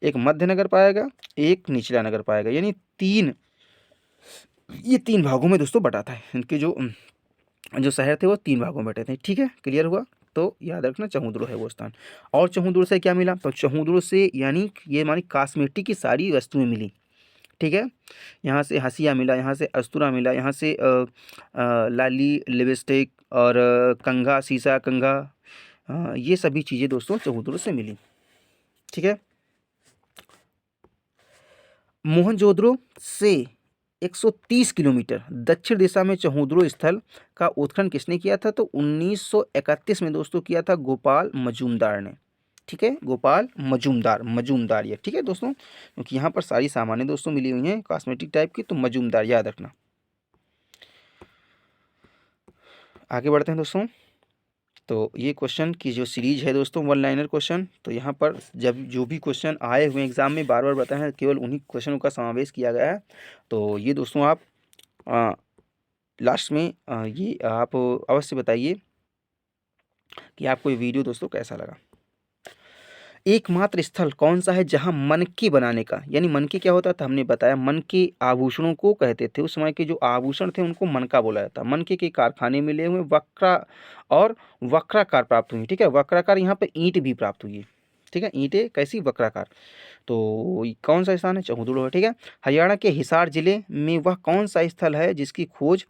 एक मध्य नगर पाया गया, एक निचला नगर पाया गया, यानी 3, ये 3 भागों में दोस्तों बटा था। इनके जो जो शहर थे वो 3 भागों में बटे थे। ठीक है, क्लियर हुआ? तो याद रखना चहुद्रो है वो स्थान। और चहुद्रो से क्या मिला? तो चहुद्रो से यानी ये मानी कॉस्मेटिक की सारी वस्तुएं मिली। ठीक है, यहाँ से हसिया मिला, यहाँ से अस्तूरा मिला, यहाँ से लाली लिपस्टिक और कंघा, शीशा कंघा, ये सभी चीज़ें दोस्तों चहुद्रो से मिली। ठीक है, मोहनजोदड़ो से 130 किलोमीटर दक्षिण दिशा में चहुद्रो स्थल का उत्खनन किसने किया था? तो 1931 में दोस्तों किया था गोपाल मजूमदार ने। ठीक है, गोपाल मजूमदार ये। ठीक है दोस्तों, क्योंकि यहाँ पर सारी सामानें दोस्तों मिली हुई हैं कॉस्मेटिक टाइप की, तो मजूमदार याद रखना। आगे बढ़ते हैं दोस्तों। तो ये क्वेश्चन की जो सीरीज है दोस्तों 1 लाइनर क्वेश्चन, तो यहाँ पर जब जो भी क्वेश्चन आए हुए एग्जाम में बार बार बताए हैं, केवल उन्हीं क्वेश्चनों का समावेश किया गया है। तो ये दोस्तों आप लास्ट में ये आप अवश्य बताइए कि आपको ये वीडियो दोस्तों कैसा लगा। एकमात्र स्थल कौन सा है जहां मनके बनाने का, यानी मनके क्या होता था हमने बताया, मनके आभूषणों को कहते थे। उस समय के जो आभूषण थे उनको मनका बोला जाता। मनके के कारखाने मिले हुए, वक्रा और वक्राकार प्राप्त हुई। ठीक है, वक्राकार यहाँ पे ईंट भी प्राप्त हुई है। ठीक है, ईंटें कैसी, वक्राकार। तो कौन सा स्थान है, चौधुड़ है। ठीक है, हरियाणा के हिसार जिले में वह कौन सा स्थल है जिसकी खोज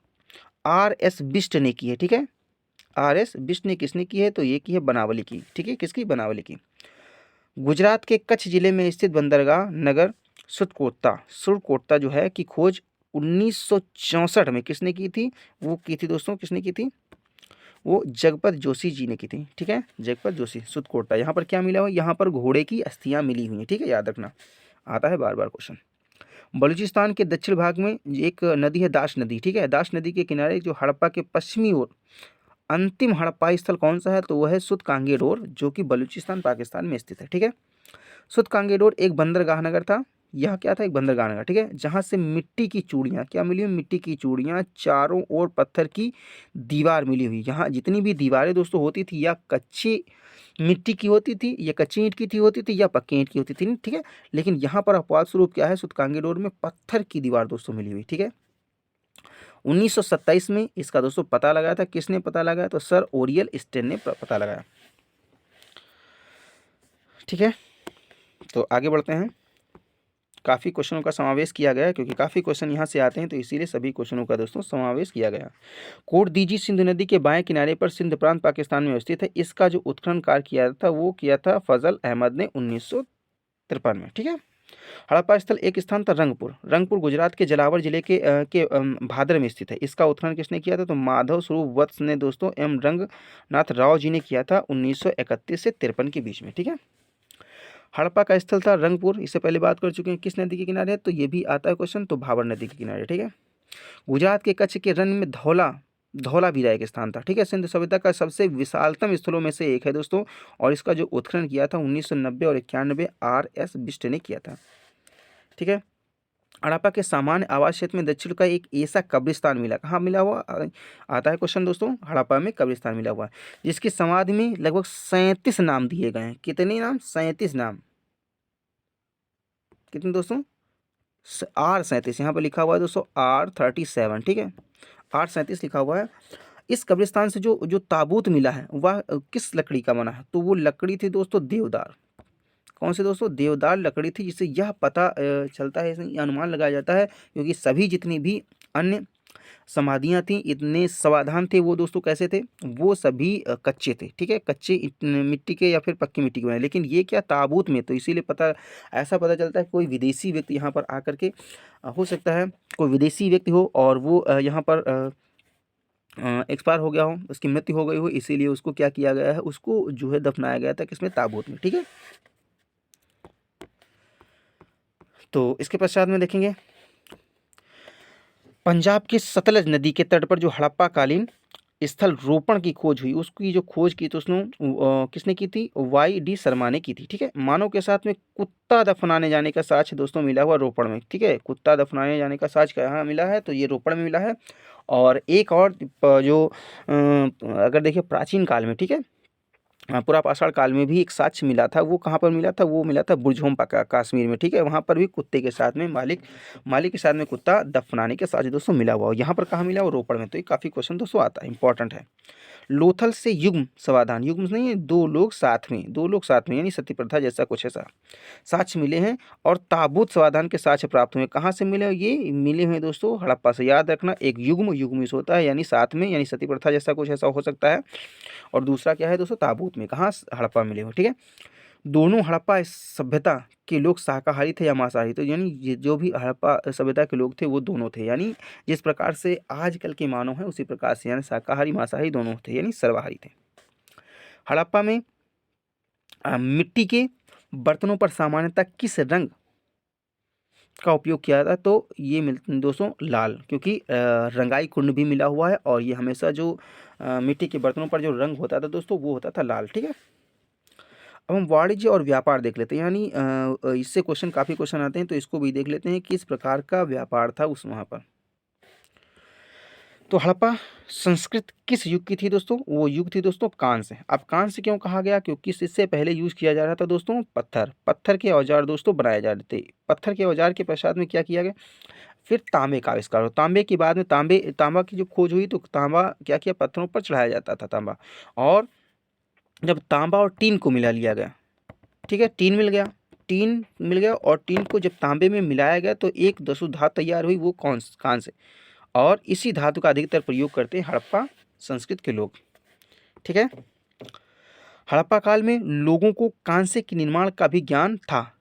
R.S. बिष्ट ने की है। ठीक है, R.S. बिष्ट ने किसने की है, तो ये की है बनावली की। ठीक है, किसकी, बनावली की। गुजरात के कच्छ जिले में स्थित बंदरगाह नगर सुरकोट्टा जो है की खोज 1964 में किसने की थी, वो की थी दोस्तों, किसने की थी, वो जगपत जोशी जी ने की थी। ठीक है, जगपत जोशी, सुरकोट्टा। यहाँ पर क्या मिला हुआ, यहाँ पर घोड़े की अस्थियां मिली हुई हैं। ठीक है, याद रखना, आता है बार बार क्वेश्चन। बलूचिस्तान के दक्षिण भाग में एक नदी है, दाश नदी। ठीक है, दाश नदी के किनारे जो हड़प्पा के पश्चिमी ओर अंतिम हड़प्पा स्थल कौन सा है, तो वह है सुतकांगेडोर, जो कि बलूचिस्तान पाकिस्तान में स्थित है। ठीक है, सुतकांगेडोर एक बंदरगाह नगर था। यह क्या था, एक बंदरगाह नगर। ठीक है, जहां से मिट्टी की चूड़ियां क्या मिली हुई, मिट्टी की चूड़ियां, चारों ओर पत्थर की दीवार मिली हुई। यहाँ जितनी भी दीवारें दोस्तों होती थी, या कच्ची मिट्टी की होती थी, या कच्ची ईंट की थी होती थी, या पक्की ईंट की होती थी। ठीक है, लेकिन यहाँ पर अपवाद स्वरूप क्या है, सुतकांगेडोर में पत्थर की दीवार दोस्तों मिली हुई। ठीक है, 1927 में इसका दोस्तों पता लगाया था, किसने पता लगाया, तो सर ओरियल स्टेन ने पता लगाया। ठीक है, तो आगे बढ़ते हैं। काफ़ी क्वेश्चनों का समावेश किया गया है, क्योंकि काफ़ी क्वेश्चन यहाँ से आते हैं, तो इसीलिए सभी क्वेश्चनों का दोस्तों समावेश किया गया। कोट दीजी सिंधु नदी के बाएं किनारे पर सिंध प्रांत पाकिस्तान में स्थित है। इसका जो उत्खनन कार्य किया था वो किया था फजल अहमद ने 1953 में। ठीक है, हड़प्पा स्थल एक स्थान था रंगपुर गुजरात के जलावर जिले के भादर में स्थित है। इसका उत्खनन किसने किया था, तो माधव स्वरूप वत्स ने दोस्तों एम रंगनाथ राव जी ने किया था 1931 से 53 के बीच में। ठीक है, हड़प्पा का स्थल था रंगपुर, इससे पहले बात कर चुके हैं। किस नदी के किनारे है, तो ये भी आता है क्वेश्चन, तो भाबर नदी के किनारे। ठीक है, गुजरात के कच्छ के रण में धौलावीरा एक स्थान था। ठीक है, सिंधु सभ्यता का सबसे विशालतम स्थलों में से एक है दोस्तों, और इसका जो उत्खनन किया था 1990 और 91 R.S. बिष्ट ने किया था। ठीक है, हड़प्पा के सामान्य आवास क्षेत्र में दक्षिण का एक ऐसा कब्रिस्तान मिला, कहाँ मिला हुआ, आता है क्वेश्चन दोस्तों, हड़प्पा में कब्रिस्तान मिला हुआ है, जिसकी समाधि में लगभग 37 नाम दिए गए हैं। कितने नाम, 37 नाम, कितने दोस्तों, R37, यहाँ पर लिखा हुआ है दोस्तों R37। ठीक है, R37 लिखा हुआ है। इस कब्रिस्तान से जो जो ताबूत मिला है वह किस लकड़ी का बना है, तो वो लकड़ी थी दोस्तों देवदार। कौन से दोस्तों, देवदार लकड़ी थी, जिससे यह पता चलता है, इसमें अनुमान लगाया जाता है, क्योंकि सभी जितनी भी अन्य समाधियाँ थी, इतने समाधान थे, वो दोस्तों कैसे थे, वो सभी कच्चे थे। ठीक है, कच्चे मिट्टी के या फिर पक्की मिट्टी के बने, लेकिन ये क्या, ताबूत में, तो इसीलिए ऐसा पता चलता है कोई विदेशी व्यक्ति यहाँ पर आकर के हो सकता है कोई विदेशी व्यक्ति हो, और वो यहाँ पर एक्सपायर हो गया हो, उसकी मृत्यु हो गई हो, इसीलिए उसको क्या किया गया है, उसको जो है दफनाया गया था किसमें, ताबूत में। ठीक है, तो इसके पश्चात में देखेंगे पंजाब के सतलज नदी के तट पर जो हड़प्पा कालीन स्थल रोपण की खोज हुई, उसकी जो खोज की तो उसने किसने की थी, Y.D. शर्मा ने की थी। ठीक है, मानव के साथ में कुत्ता दफनाने जाने का साक्ष्य दोस्तों मिला हुआ रोपण में। ठीक है, कुत्ता दफनाने जाने का साक्ष्य कहाँ मिला है, तो ये रोपण में मिला है। और एक और जो अगर देखिए प्राचीन काल में, ठीक है, पूरा पाषाण काल में भी एक साक्ष्य मिला था, वो कहाँ पर मिला था, वो मिला था बुरझोम कश्मीर में। ठीक है, वहाँ पर भी कुत्ते के साथ में मालिक के साथ में कुत्ता दफनाने के साक्ष्य दोस्तों मिला हुआ, यहाँ पर कहाँ मिला, वो रोपड़ में। तो ये काफ़ी क्वेश्चन दोस्तों आता है, इंपॉर्टेंट है। लोथल से युग्म समाधान, युग्म नहीं है, दो लोग साथ में यानी सती प्रथा जैसा कुछ ऐसा साक्ष्य मिले हैं, और ताबूत समाधान के साक्ष्य प्राप्त हुए। कहाँ से मिले, ये मिले हुए दोस्तों हड़प्पा से। याद रखना, एक युग्म होता है यानी साथ में, यानी सती प्रथा जैसा कुछ ऐसा हो सकता है, और दूसरा क्या है दोस्तों, ताबूत में। कहाँ, हड़प्पा मिले हुए। ठीक है, दोनों हड़प्पा सभ्यता के लोग शाकाहारी थे या मांसाहारी, तो यानी ये जो भी हड़प्पा सभ्यता के लोग थे वो दोनों थे, यानी जिस प्रकार से आजकल के मानव हैं उसी प्रकार से, यानी शाकाहारी मांसाहारी दोनों थे, यानी सर्वाहारी थे। हड़प्पा में मिट्टी के बर्तनों पर सामान्यतः किस रंग का उपयोग किया था, तो ये दोस्तों लाल, क्योंकि रंगाई कुंड भी मिला हुआ है, और ये हमेशा जो मिट्टी के बर्तनों पर जो रंग होता था दोस्तों वो होता था लाल। ठीक है, अब हम वाणिज्य और व्यापार देख लेते हैं, यानी इससे काफ़ी क्वेश्चन आते हैं, तो इसको भी देख लेते हैं किस प्रकार का व्यापार था उस वहाँ पर। तो हड़प्पा संस्कृत किस युग की थी दोस्तों, वो युग थी दोस्तों कांस्य। अब कांस्य क्यों कहा गया, क्योंकि इससे पहले यूज किया जा रहा था दोस्तों पत्थर के औजार दोस्तों बनाए जा रहे थे। पत्थर के औजार के पश्चात में क्या किया गया, फिर तांबे का आविष्कार हो, तांबे के बाद में तांबा की जो खोज हुई, तो तांबा क्या किया, पत्थरों पर चढ़ाया जाता था तांबा, और जब तांबा और टीन को मिला लिया गया, ठीक है, टीन मिल गया और टीन को जब तांबे में मिलाया गया तो एक दोस्तों धातु तैयार हुई, वो कौन से, और इसी धातु का अधिकतर प्रयोग करते हैं हड़प्पा संस्कृत के लोग। ठीक है, हड़प्पा काल में लोगों को कांसे के निर्माण का भी ज्ञान था।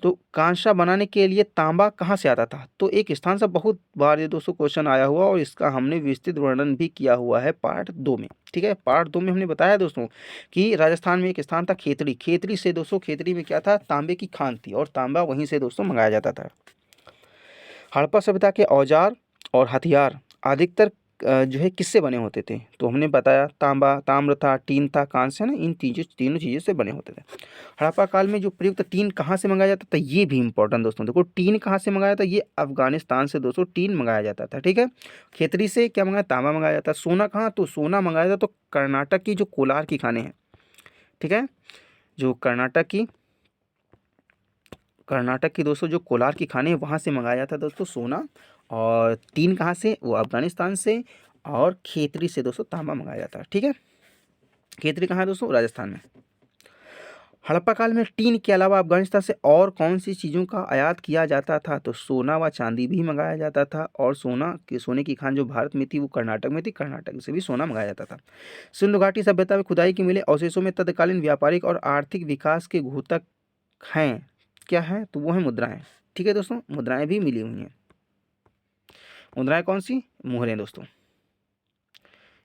तो कांसा बनाने के लिए तांबा कहाँ से आता था, तो एक स्थान से बहुत बार ये दोस्तों क्वेश्चन आया हुआ और इसका हमने विस्तृत वर्णन भी किया हुआ है पार्ट 2 में। ठीक है, पार्ट 2 में हमने बताया दोस्तों कि राजस्थान में एक स्थान था खेतड़ी। खेतड़ी से दोस्तों, खेतड़ी में क्या था, तांबे की खान थी और तांबा वहीं से दोस्तों मंगाया जाता था। हड़प्पा सभ्यता के औजार और हथियार अधिकतर जो है किससे बने होते थे, तो हमने बताया तांबा, ताम्र था, टीन था, कांस्य ना, इन तीनों चीज़ों से बने होते थे। हड़प्पा काल में जो प्रयुक्त टीन कहाँ से मंगाया जाता था, ये भी इंपॉर्टेंट दोस्तों, देखो टीन कहाँ से मंगाया था, ये अफगानिस्तान से दोस्तों टीन मंगाया जाता था। ठीक है, खेतरी से क्या मंगाया, तांबा मंगाया जाता। सोना कहाँ, तो सोना मंगाया था तो कर्नाटक की जो कोलार की खानें हैं, ठीक है, जो कर्नाटक की दोस्तों जो कोलार की खाने हैं वहाँ से मंगाया जाता है दोस्तों सोना। और टीन कहाँ से, वो अफगानिस्तान से। और खेतरी से दोस्तों तांबा मंगाया जाता है। ठीक है, खेतरी कहाँ है दोस्तों, राजस्थान में। हड़प्पा काल में टीन के अलावा अफगानिस्तान से और कौन सी चीज़ों का आयात किया जाता था, तो सोना व चांदी भी मंगाया जाता था। और सोने की खान जो भारत में थी वो कर्नाटक में थी, कर्नाटक से भी सोना मंगाया जाता था। सिंधु घाटी सभ्यता में खुदाई के मिले अवशेषों में तत्कालीन व्यापारिक और आर्थिक विकास के घोतक हैं, क्या है, तो वो है मुद्राएं। ठीक है दोस्तों, मुद्राएं भी मिली हुई हैं। मुद्राएं कौन सी, मोहरें दोस्तों।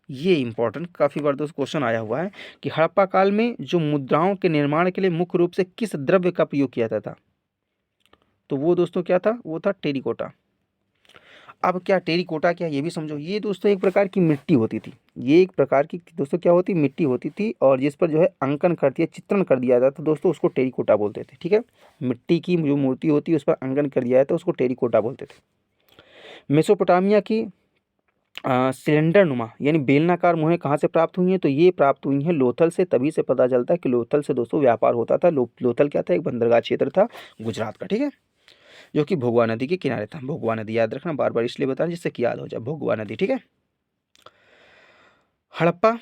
ये इंपॉर्टेंट काफ़ी बार दोस्तों क्वेश्चन आया हुआ है कि हड़प्पा काल में जो मुद्राओं के निर्माण के लिए मुख्य रूप से किस द्रव्य का प्रयोग किया जाता था, तो वो दोस्तों क्या था, वो था टेरिकोटा। अब क्या टेरिकोटा, क्या ये भी समझो, ये दोस्तों एक प्रकार की मिट्टी होती थी। ये एक प्रकार की दोस्तों क्या होती, मिट्टी होती थी, और जिस पर जो है अंकन कर दिया, चित्रण कर दिया जाता, तो दोस्तों उसको टेरिकोटा बोलते थे। ठीक है, मिट्टी की जो मूर्ति होती है उस पर अंकन कर दिया जाता, उसको टेरिकोटा बोलते थे। मेसोपोटामिया की सिलेंडर नुमा यानी बेलनाकार मुहरें कहाँ से प्राप्त हुई हैं, तो ये प्राप्त हुई हैं लोथल से। तभी से पता चलता है कि लोथल से दोस्तों व्यापार होता था। लोथल क्या था, एक बंदरगाह क्षेत्र था गुजरात का। ठीक है, जो कि भोगवा नदी के किनारे था। भोगवा नदी याद रखना, बार बार इसलिए बताना जिससे कि याद हो जाए, भोगवा नदी। ठीक है, हड़प्पा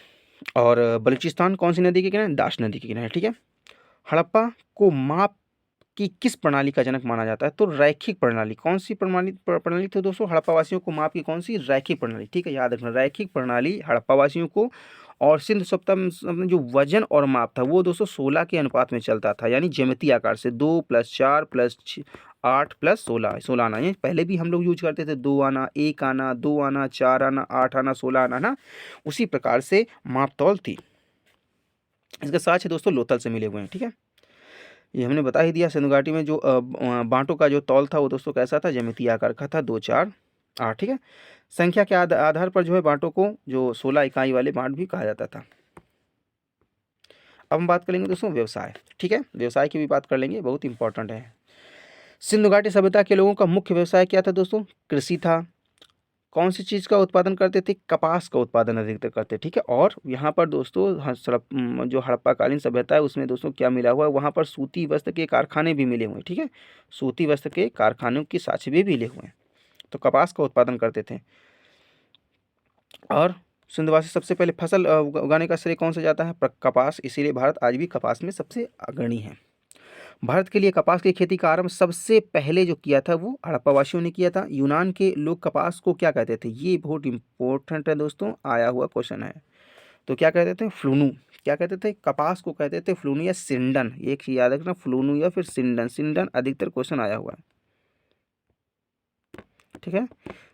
और बलूचिस्तान कौन सी नदी के किनारे, दाश नदी के किनारे। ठीक है, हड़प्पा को माप की किस प्रणाली का जनक माना जाता है, तो रैखिक प्रणाली। कौन सी प्रणाली थी दोस्तों, हड़प्पा वासियों को माप की कौन सी, रैखिक प्रणाली। ठीक है, याद रखना, रैखिक प्रणाली हड़प्पा वासियों को। और सिंधु सभ्यता में जो वजन और माप था वो दोस्तों 16 के अनुपात में चलता था, यानी ज्यामितीय आकार से 2 + 4 + 8 + 16, 16 आना। ये पहले भी हम लोग यूज करते थे, 2 आना, 1 आना, 2 आना, 4 आना, 8 आना, 16 आना ना, उसी प्रकार से माप तौल थी। इसके साथ ही दोस्तों लोथल से मिले हुए हैं। ठीक है, ये हमने बता ही दिया। सिंधु घाटी में जो बांटों का जो तौल था वो दोस्तों कैसा था, ज्यामितीय आकार का था, 2, 4, 8। ठीक है, संख्या के आधार पर जो है बांटों को जो 16 इकाई वाले बांट भी कहा जाता था। अब हम बात करेंगे दोस्तों व्यवसाय। ठीक है, व्यवसाय की भी बात कर लेंगे, बहुत इंपॉर्टेंट है। सिंधु घाटी सभ्यता के लोगों का मुख्य व्यवसाय क्या था दोस्तों, कृषि था। कौन सी चीज़ का उत्पादन करते थे, कपास का उत्पादन अधिकतर करते। ठीक है, और यहाँ पर दोस्तों जो हड़प्पा कालीन सभ्यता है उसमें दोस्तों क्या मिला हुआ है, वहाँ पर सूती वस्त्र के कारखाने भी मिले हुए हैं। ठीक है, सूती वस्त्र के कारखानों की साक्ष्य भी मिले हुए हैं, तो कपास का उत्पादन करते थे। और सिंधुवासी सबसे पहले फसल उगाने का श्रेय कौन सा जाता है, कपास, इसीलिए भारत आज भी कपास में सबसे अग्रणी है। भारत के लिए कपास की खेती का आरंभ सबसे पहले जो किया था वो हड़प्पा वासियों ने किया था। यूनान के लोग कपास को क्या कहते थे, ये बहुत इंपॉर्टेंट है दोस्तों, आया हुआ क्वेश्चन है। तो क्या कहते थे, फ्लूनू। क्या कहते थे, कपास को कहते थे फ्लूनू या सिंडन। एक चीज याद रखना, फ्लूनू या फिर सिंडन। सिंडन अधिकतर क्वेश्चन आया हुआ है। ठीक है,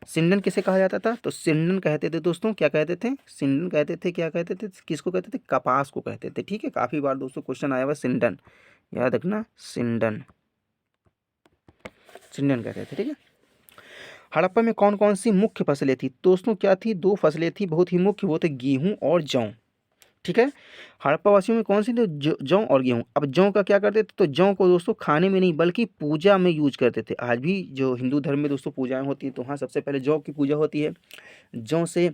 सिंडन किसे कहा जाता था, तो सिंडन कहते थे दोस्तों, क्या कहते थे, सिंडन कहते थे, क्या कहते थे, किसको कहते थे, कपास को कहते थे। ठीक है, काफी बार दोस्तों क्वेश्चन आया हुआ सिंडन, याद रखना, सिंडन, सिंडन कहते थे। ठीक है, हड़प्पा में कौन कौन सी मुख्य फसलें थी दोस्तों, क्या थी, 2 फसलें थी बहुत ही मुख्य, वो थे गेहूं और जौ। ठीक है, हड़प्पा वासियों में कौन सी थी, जौ और गेहूं। अब जौ का क्या करते थे, तो जौ को दोस्तों खाने में नहीं बल्कि पूजा में यूज करते थे। आज भी जो हिंदू धर्म में दोस्तों पूजाएं होती हैं तो वहाँ सबसे पहले जौ की पूजा होती है। जौ से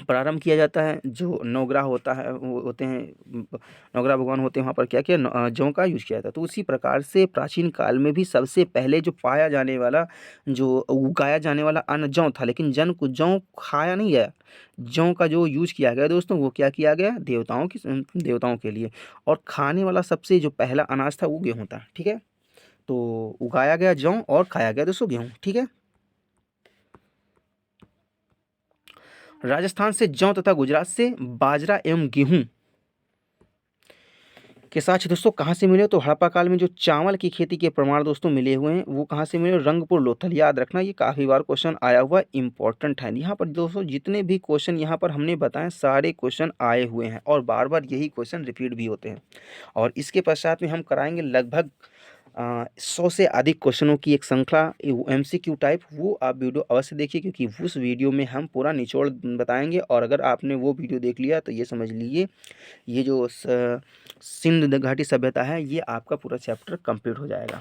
प्रारंभ किया जाता है। जो नवग्रह होता है वो होते हैं, नवग्रह भगवान होते हैं, वहाँ पर क्या किया, जौ का यूज़ किया जाता है। तो उसी प्रकार से प्राचीन काल में भी सबसे पहले जो पाया जाने वाला, जो उगाया जाने वाला अन्न जौ था, लेकिन जौ खाया नहीं गया। जौ का जो यूज़ किया गया दोस्तों, वो क्या किया गया, देवताओं के लिए। और खाने वाला सबसे जो पहला अनाज था वो गेहूँ था, ठीक है। तो उगाया गया जौ और खाया गया दोस्तों गेहूँ, ठीक है। राजस्थान से जौ तथा गुजरात से बाजरा एवं गेहूं के साक्ष्य दोस्तों कहाँ से मिले, तो हड़प्पा काल में जो चावल की खेती के प्रमाण दोस्तों मिले हुए हैं वो कहाँ से मिले, रंगपुर लोथल। याद रखना, ये काफ़ी बार क्वेश्चन आया हुआ इंपॉर्टेंट है। यहाँ पर दोस्तों जितने भी क्वेश्चन यहाँ पर हमने बताए सारे क्वेश्चन आए हुए हैं और बार बार यही क्वेश्चन रिपीट भी होते हैं। और इसके पश्चात में हम कराएंगे लगभग 100 से अधिक क्वेश्चनों की एक श्रृंखला MCQ टाइप। वो आप वीडियो अवश्य देखिए, क्योंकि उस वीडियो में हम पूरा निचोड़ बताएंगे। और अगर आपने वो वीडियो देख लिया तो ये समझ लीजिए, ये जो सिंधु घाटी सभ्यता है ये आपका पूरा चैप्टर कंप्लीट हो जाएगा।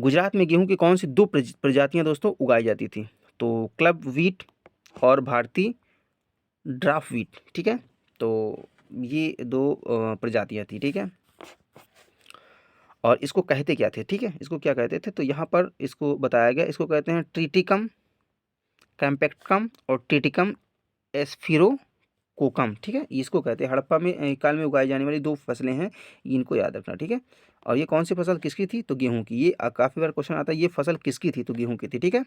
गुजरात में गेहूं की कौन सी दो प्रजातियां दोस्तों उगाई जाती थी, तो क्लब वीट और भारतीय ड्राफ्ट वीट, ठीक है। तो ये दो प्रजातियां थी, ठीक है। और इसको कहते क्या थे, ठीक है, इसको क्या कहते थे, तो यहाँ पर इसको बताया गया, इसको कहते हैं ट्रिटिकम कैम्पेक्टकम और ट्रिटिकम एस्फिरो कोकम, ठीक है। इसको कहते हैं हड़प्पा में काल में उगाई जाने वाली दो फसलें हैं, इनको याद रखना, ठीक है। और ये कौन सी फसल किसकी थी, तो गेहूं की। ये काफ़ी बार क्वेश्चन आता है, ये फसल किसकी थी, तो गेहूं की थी, ठीक है।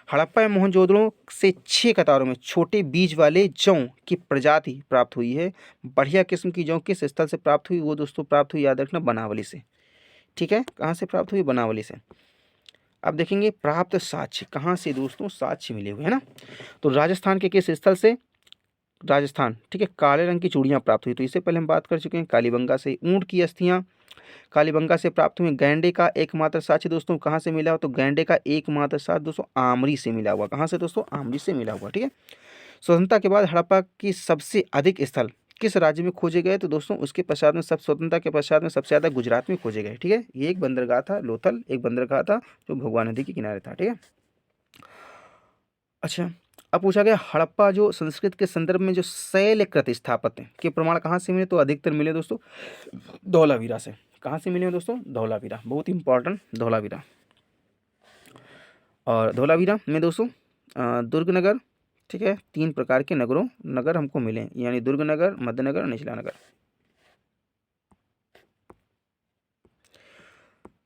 हड़प्पा एवं मोहनजोदड़ो से 6 कतारों में छोटे बीज वाले जौ की प्रजाति प्राप्त हुई है। बढ़िया किस्म की जौ किस स्थल से प्राप्त हुई, वो दोस्तों प्राप्त हुई, याद रखना, बनावली से, ठीक है। कहाँ से प्राप्त हुई, बनावली से। अब देखेंगे प्राप्त साक्ष्य कहाँ से दोस्तों, साक्ष्य मिले हुए हैं ना। तो राजस्थान के किस स्थल से, राजस्थान, ठीक है, काले रंग की चूड़ियां प्राप्त हुई, तो इससे पहले हम बात कर चुके हैं। कालीबंगा से ऊंट की अस्थियां कालीबंगा से प्राप्त हुई। गैंडे का एकमात्र साक्ष्य दोस्तों कहाँ से मिला, तो गैंडे का एकमात्र साक्ष्य दोस्तों आमरी से मिला हुआ। कहाँ से दोस्तों, आमरी से मिला हुआ, ठीक है। स्वतंत्रता के बाद हड़प्पा की सबसे अधिक स्थल किस राज्य में खोजे गए, तो दोस्तों उसके पश्चात में सब स्वतंत्रता के पश्चात में सबसे ज़्यादा गुजरात में खोजे गए, ठीक है। ये एक बंदरगाह था लोथल, एक बंदरगाह था जो भगवान नदी के किनारे था, ठीक है। अच्छा, अब पूछा गया हड़प्पा जो संस्कृत के संदर्भ में जो शैलकृत स्थापत्य के प्रमाण कहाँ से मिले, तो अधिकतर मिले दोस्तों धौलावीरा से। कहाँ से मिले दोस्तों, धौलावीरा, बहुत इंपॉर्टेंट धौलावीरा। और धौलावीरा में दोस्तों दुर्ग नगर, ठीक है, 3 प्रकार के नगर हमको मिले, यानी दुर्ग नगर, मध्य नगर और निचला नगर।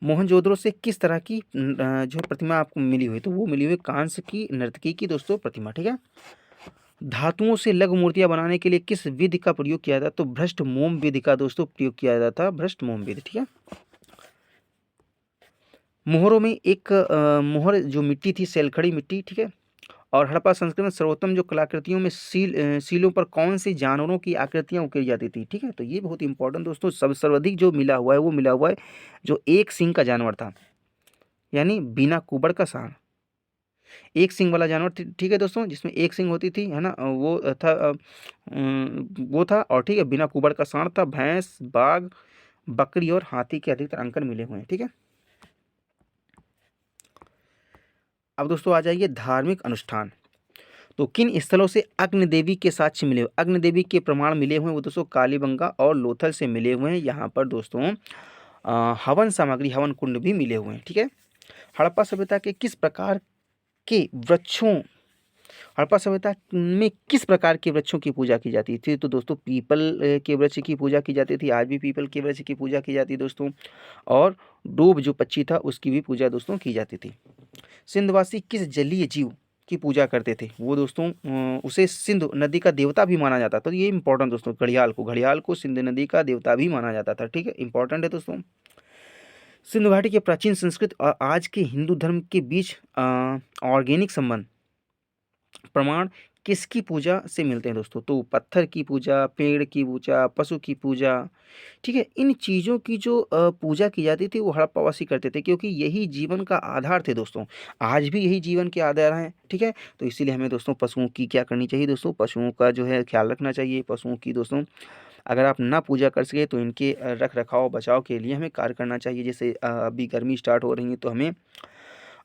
मोहनजोदड़ो से किस तरह की जो प्रतिमा आपको मिली हुई, तो वो मिली हुई कांस्य की नर्तकी की दोस्तों प्रतिमा, ठीक है। धातुओं से लघु मूर्तियां बनाने के लिए किस विधि का प्रयोग किया जाता, तो भ्रष्ट मोम विधि का दोस्तों प्रयोग किया जाता था, भ्रष्ट मोम विधि, ठीक है। मोहरों में एक मोहर जो मिट्टी थी सैलखड़ी मिट्टी, ठीक है। और हड़प्पा संस्कृति में सर्वोत्तम जो कलाकृतियों में सीलों पर कौन से जानवरों की आकृतियां उकेरी जाती थी, ठीक है। तो ये बहुत इंपॉर्टेंट दोस्तों, सर्वाधिक जो मिला हुआ है वो मिला हुआ है जो एक सिंह का जानवर था, यानी बिना कुबड़ का सांड। एक सिंग वाला जानवर, ठीक है दोस्तों, जिसमें एक सिंग होती थी, है ना, वो था वो था। और ठीक है, बिना कुबड़ का सांड था। भैंस, बाघ, बकरी और हाथी के अधिकतर अंकन मिले हुए हैं, ठीक है। अब दोस्तों आ जाइए धार्मिक अनुष्ठान। तो किन स्थलों से अग्नि देवी के साक्ष्य मिले हुए, अग्नि देवी के प्रमाण मिले हुए हैं, वो दोस्तों कालीबंगा और लोथल से मिले हुए हैं। यहाँ पर दोस्तों हवन सामग्री, हवन कुंड भी मिले हुए हैं, ठीक है। हड़प्पा सभ्यता के किस प्रकार के वृक्षों, हड़प्पा सभ्यता में किस प्रकार के वृक्षों की पूजा की जाती थी, तो दोस्तों पीपल के वृक्ष की पूजा की जाती थी। आज भी पीपल के वृक्ष की पूजा की जाती है दोस्तों। और डूब जो पक्षी था उसकी भी पूजा दोस्तों की जाती थी। सिंधवासी किस जलीय जीव की पूजा करते थे, वो दोस्तों उसे सिंधु नदी का देवता भी माना जाता था। तो ये इंपॉर्टेंट दोस्तों, घड़ियाल को सिंधु नदी का देवता भी माना जाता था, ठीक है, इंपॉर्टेंट है दोस्तों। सिंधु घाटी के प्राचीन संस्कृत और आज के हिंदू धर्म के बीच ऑर्गेनिक संबंध प्रमाण किसकी पूजा से मिलते हैं दोस्तों, तो पत्थर की पूजा, पेड़ की पूजा, पशु की पूजा, ठीक है। इन चीज़ों की जो पूजा की जाती थी वो हड़प्पावासी करते थे, क्योंकि यही जीवन का आधार थे दोस्तों। आज भी यही जीवन के आधार हैं, ठीक है। तो इसीलिए हमें दोस्तों पशुओं की क्या करनी चाहिए दोस्तों, पशुओं का जो है ख्याल रखना चाहिए। पशुओं की दोस्तों अगर आप ना पूजा कर सके तो इनके रख रखाव बचाव के लिए हमें कार्य करना चाहिए। जैसे अभी गर्मी स्टार्ट हो रही है तो हमें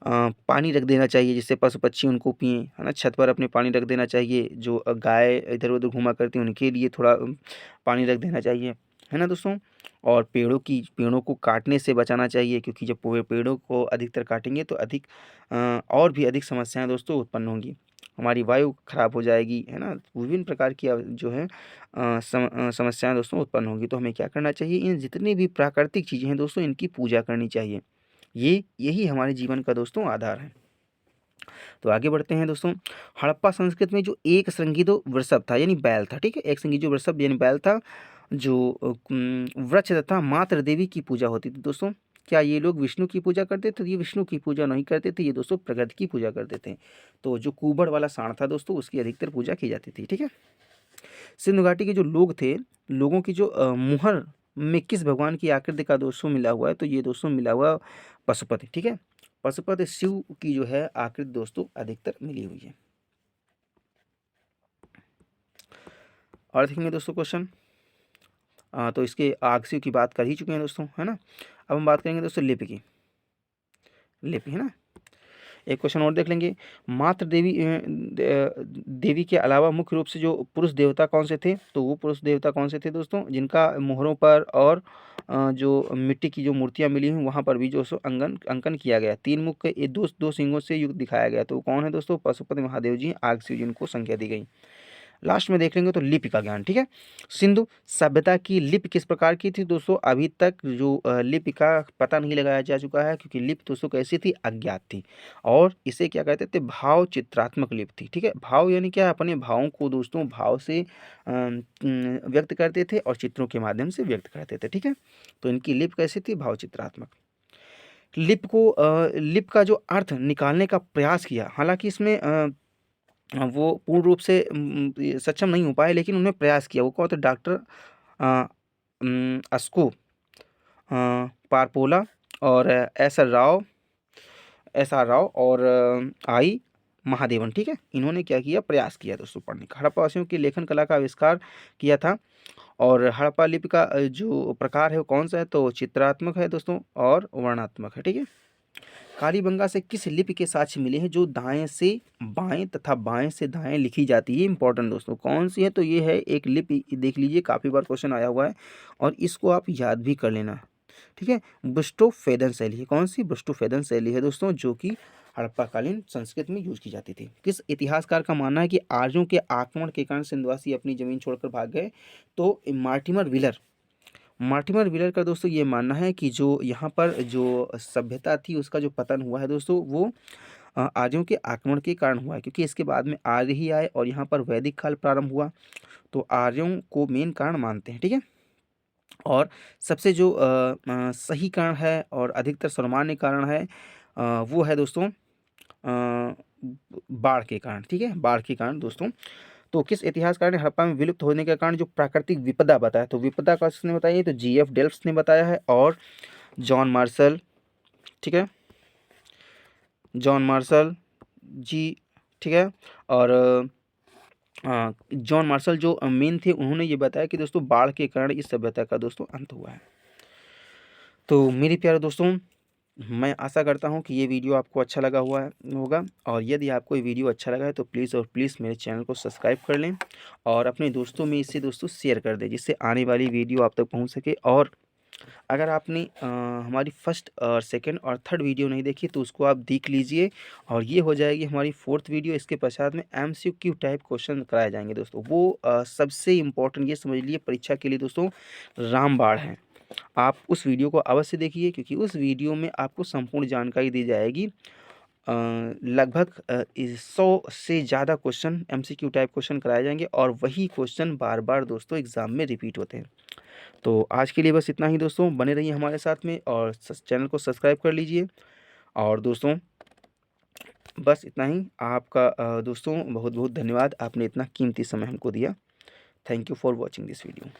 पानी रख देना चाहिए जिससे पशु पक्षी उनको पिएँ, है ना? छत पर अपने पानी रख देना चाहिए, जो गाय इधर-उधर घूमा करती हैं उनके लिए थोड़ा पानी रख देना चाहिए, है ना दोस्तों? और पेड़ों को काटने से बचाना चाहिए, क्योंकि जब पेड़ों को अधिकतर काटेंगे तो और भी अधिक समस्याएँ दोस्तों उत्पन्न होंगी। हमारी वायु खराब हो जाएगी, है ना? विभिन्न प्रकार की जो है समस्याएँ दोस्तों उत्पन्न होंगी। तो हमें क्या करना चाहिए, इन जितनी भी प्राकृतिक चीज़ें हैं दोस्तों इनकी पूजा करनी चाहिए। यही हमारे जीवन का दोस्तों आधार है। तो आगे बढ़ते हैं दोस्तों। हड़प्पा संस्कृति में जो एक संगीत वृषभ था यानी बैल था, ठीक है? एक संगीत जो वृषभ यानी बैल था, जो वृक्ष तथा मातृ देवी की पूजा होती थी दोस्तों। क्या ये लोग विष्णु की पूजा करते थे? तो ये विष्णु की पूजा नहीं करते थे, ये दोस्तों प्रकृति की पूजा करते थे। तो जो कुबड़ वाला साँड़ था दोस्तों उसकी अधिकतर पूजा की जाती थी, ठीक है? सिंधु घाटी के जो लोग थे, लोगों की जो मुहर में किस भगवान की आकृति का दोस्तों मिला हुआ है? तो ये दोस्तों मिला हुआ पशुपति, ठीक है? पशुपति शिव की जो है आकृति दोस्तों अधिकतर मिली हुई है। और देखेंगे दोस्तों क्वेश्चन, तो इसके आगसियों की बात कर ही चुके हैं दोस्तों, है ना? अब हम बात करेंगे दोस्तों लिपि की। लिपि, है ना? एक क्वेश्चन और देख लेंगे। मातृ देवी देवी के अलावा मुख्य रूप से जो पुरुष देवता कौन से थे? तो वो पुरुष देवता कौन से थे दोस्तों? जिनका मोहरों पर और जो मिट्टी की जो मूर्तियाँ मिली हैं वहाँ पर भी जो सो अंकन किया गया। 3 मुख के ये दो सिंगों से युक्त दिखाया गया। तो कौन है दोस्तों? पशुपति महादेव जी, आगस्त्य जिनको संज्ञा दी गई। लास्ट में देख लेंगे तो लिपि का ज्ञान, ठीक है? सिंधु सभ्यता की लिपि किस प्रकार की थी दोस्तों? अभी तक जो लिपि का पता नहीं लगाया जा चुका है, क्योंकि लिपि दोस्तों कैसी थी? अज्ञात थी। और इसे क्या कहते थे? भाव चित्रात्मक लिपि थी, ठीक है? भाव यानी क्या? अपने भावों को दोस्तों भाव से व्यक्त करते थे और चित्रों के माध्यम से व्यक्त करते थे, ठीक है? तो इनकी लिपि कैसी थी? भाव चित्रात्मक। लिपि का जो अर्थ निकालने का प्रयास किया, हालांकि इसमें वो पूर्ण रूप से ये सक्षम नहीं हो पाए, लेकिन उन्होंने प्रयास किया। वो कौन थे? डॉक्टर अस्को पारपोला और एस आर राव और आई महादेवन, ठीक है? इन्होंने क्या किया? प्रयास किया दोस्तों पढ़ने का। हड़प्पावासियों की लेखन कला का आविष्कार किया था। और हड़प्पा लिपि का जो प्रकार है वो कौन सा है? तो चित्रात्मक है दोस्तों और वर्णात्मक है, ठीक है? कालीबंगा से किस लिपि के साक्ष्य मिले हैं जो दाएं से बाएं तथा बाएं से दाएं लिखी जाती है? इंपॉर्टेंट दोस्तों, कौन सी है? तो ये है एक लिपि, देख लीजिए काफ़ी बार क्वेश्चन आया हुआ है और इसको आप याद भी कर लेना, ठीक है? बुस्टोफेदन शैली है। कौन सी? बुस्टोफेदन शैली है दोस्तों, जो कि हड़प्पाकालीन संस्कृत में यूज की जाती थी। किस इतिहासकार का मानना है कि आर्यों के आक्रमण के कारण सिंधवासी अपनी जमीन छोड़कर भाग गए? तो मार्टिमर व्हीलर का दोस्तों ये मानना है कि जो यहाँ पर जो सभ्यता थी उसका जो पतन हुआ है दोस्तों वो आर्यों के आक्रमण के कारण हुआ है, क्योंकि इसके बाद में आर्य ही आए और यहाँ पर वैदिक काल प्रारंभ हुआ। तो आर्यों को मेन कारण मानते हैं, ठीक है? और सबसे जो सही कारण है और अधिकतर सर्वमान्य कारण है, वो है दोस्तों बाढ़ के कारण, ठीक है? बाढ़ के कारण दोस्तों। तो किस इतिहासकार ने हड़प्पा में विलुप्त होने का कारण जो प्राकृतिक विपदा बताया? तो विपदा का किसने बताया? तो जीएफ डेल्फ्स ने बताया है और जॉन मार्शल, ठीक है? जॉन मार्शल जी, ठीक है? और जॉन मार्शल जो मेन थे उन्होंने ये बताया कि दोस्तों बाढ़ के कारण इस सभ्यता का दोस्तों अंत हुआ है। तो मेरे प्यारे दोस्तों, मैं आशा करता हूँ कि ये वीडियो आपको अच्छा लगा हुआ होगा, और यदि आपको ये वीडियो अच्छा लगा है तो प्लीज़ और प्लीज़ मेरे चैनल को सब्सक्राइब कर लें और अपने दोस्तों में इसे दोस्तों शेयर कर दें, जिससे आने वाली वीडियो आप तक पहुँच सके। और अगर आपने हमारी फर्स्ट और सेकंड और थर्ड वीडियो नहीं देखी तो उसको आप देख लीजिए, और ये हो जाएगी हमारी फोर्थ वीडियो। इसके पश्चात में एमसीक्यू टाइप क्वेश्चन कराए जाएंगे दोस्तों। वो सबसे इम्पोर्टेंट ये समझ लिए परीक्षा के लिए दोस्तों रामबाण है। आप उस वीडियो को अवश्य देखिए, क्योंकि उस वीडियो में आपको संपूर्ण जानकारी दी जाएगी। लगभग 100 से ज़्यादा क्वेश्चन एमसीक्यू टाइप क्वेश्चन कराए जाएंगे, और वही क्वेश्चन बार बार दोस्तों एग्ज़ाम में रिपीट होते हैं। तो आज के लिए बस इतना ही दोस्तों, बने रहिए हमारे साथ में और चैनल को सब्सक्राइब कर लीजिए। और दोस्तों बस इतना ही। आपका दोस्तों बहुत बहुत धन्यवाद, आपने इतना कीमती समय हमको दिया। Thank you for watching this video.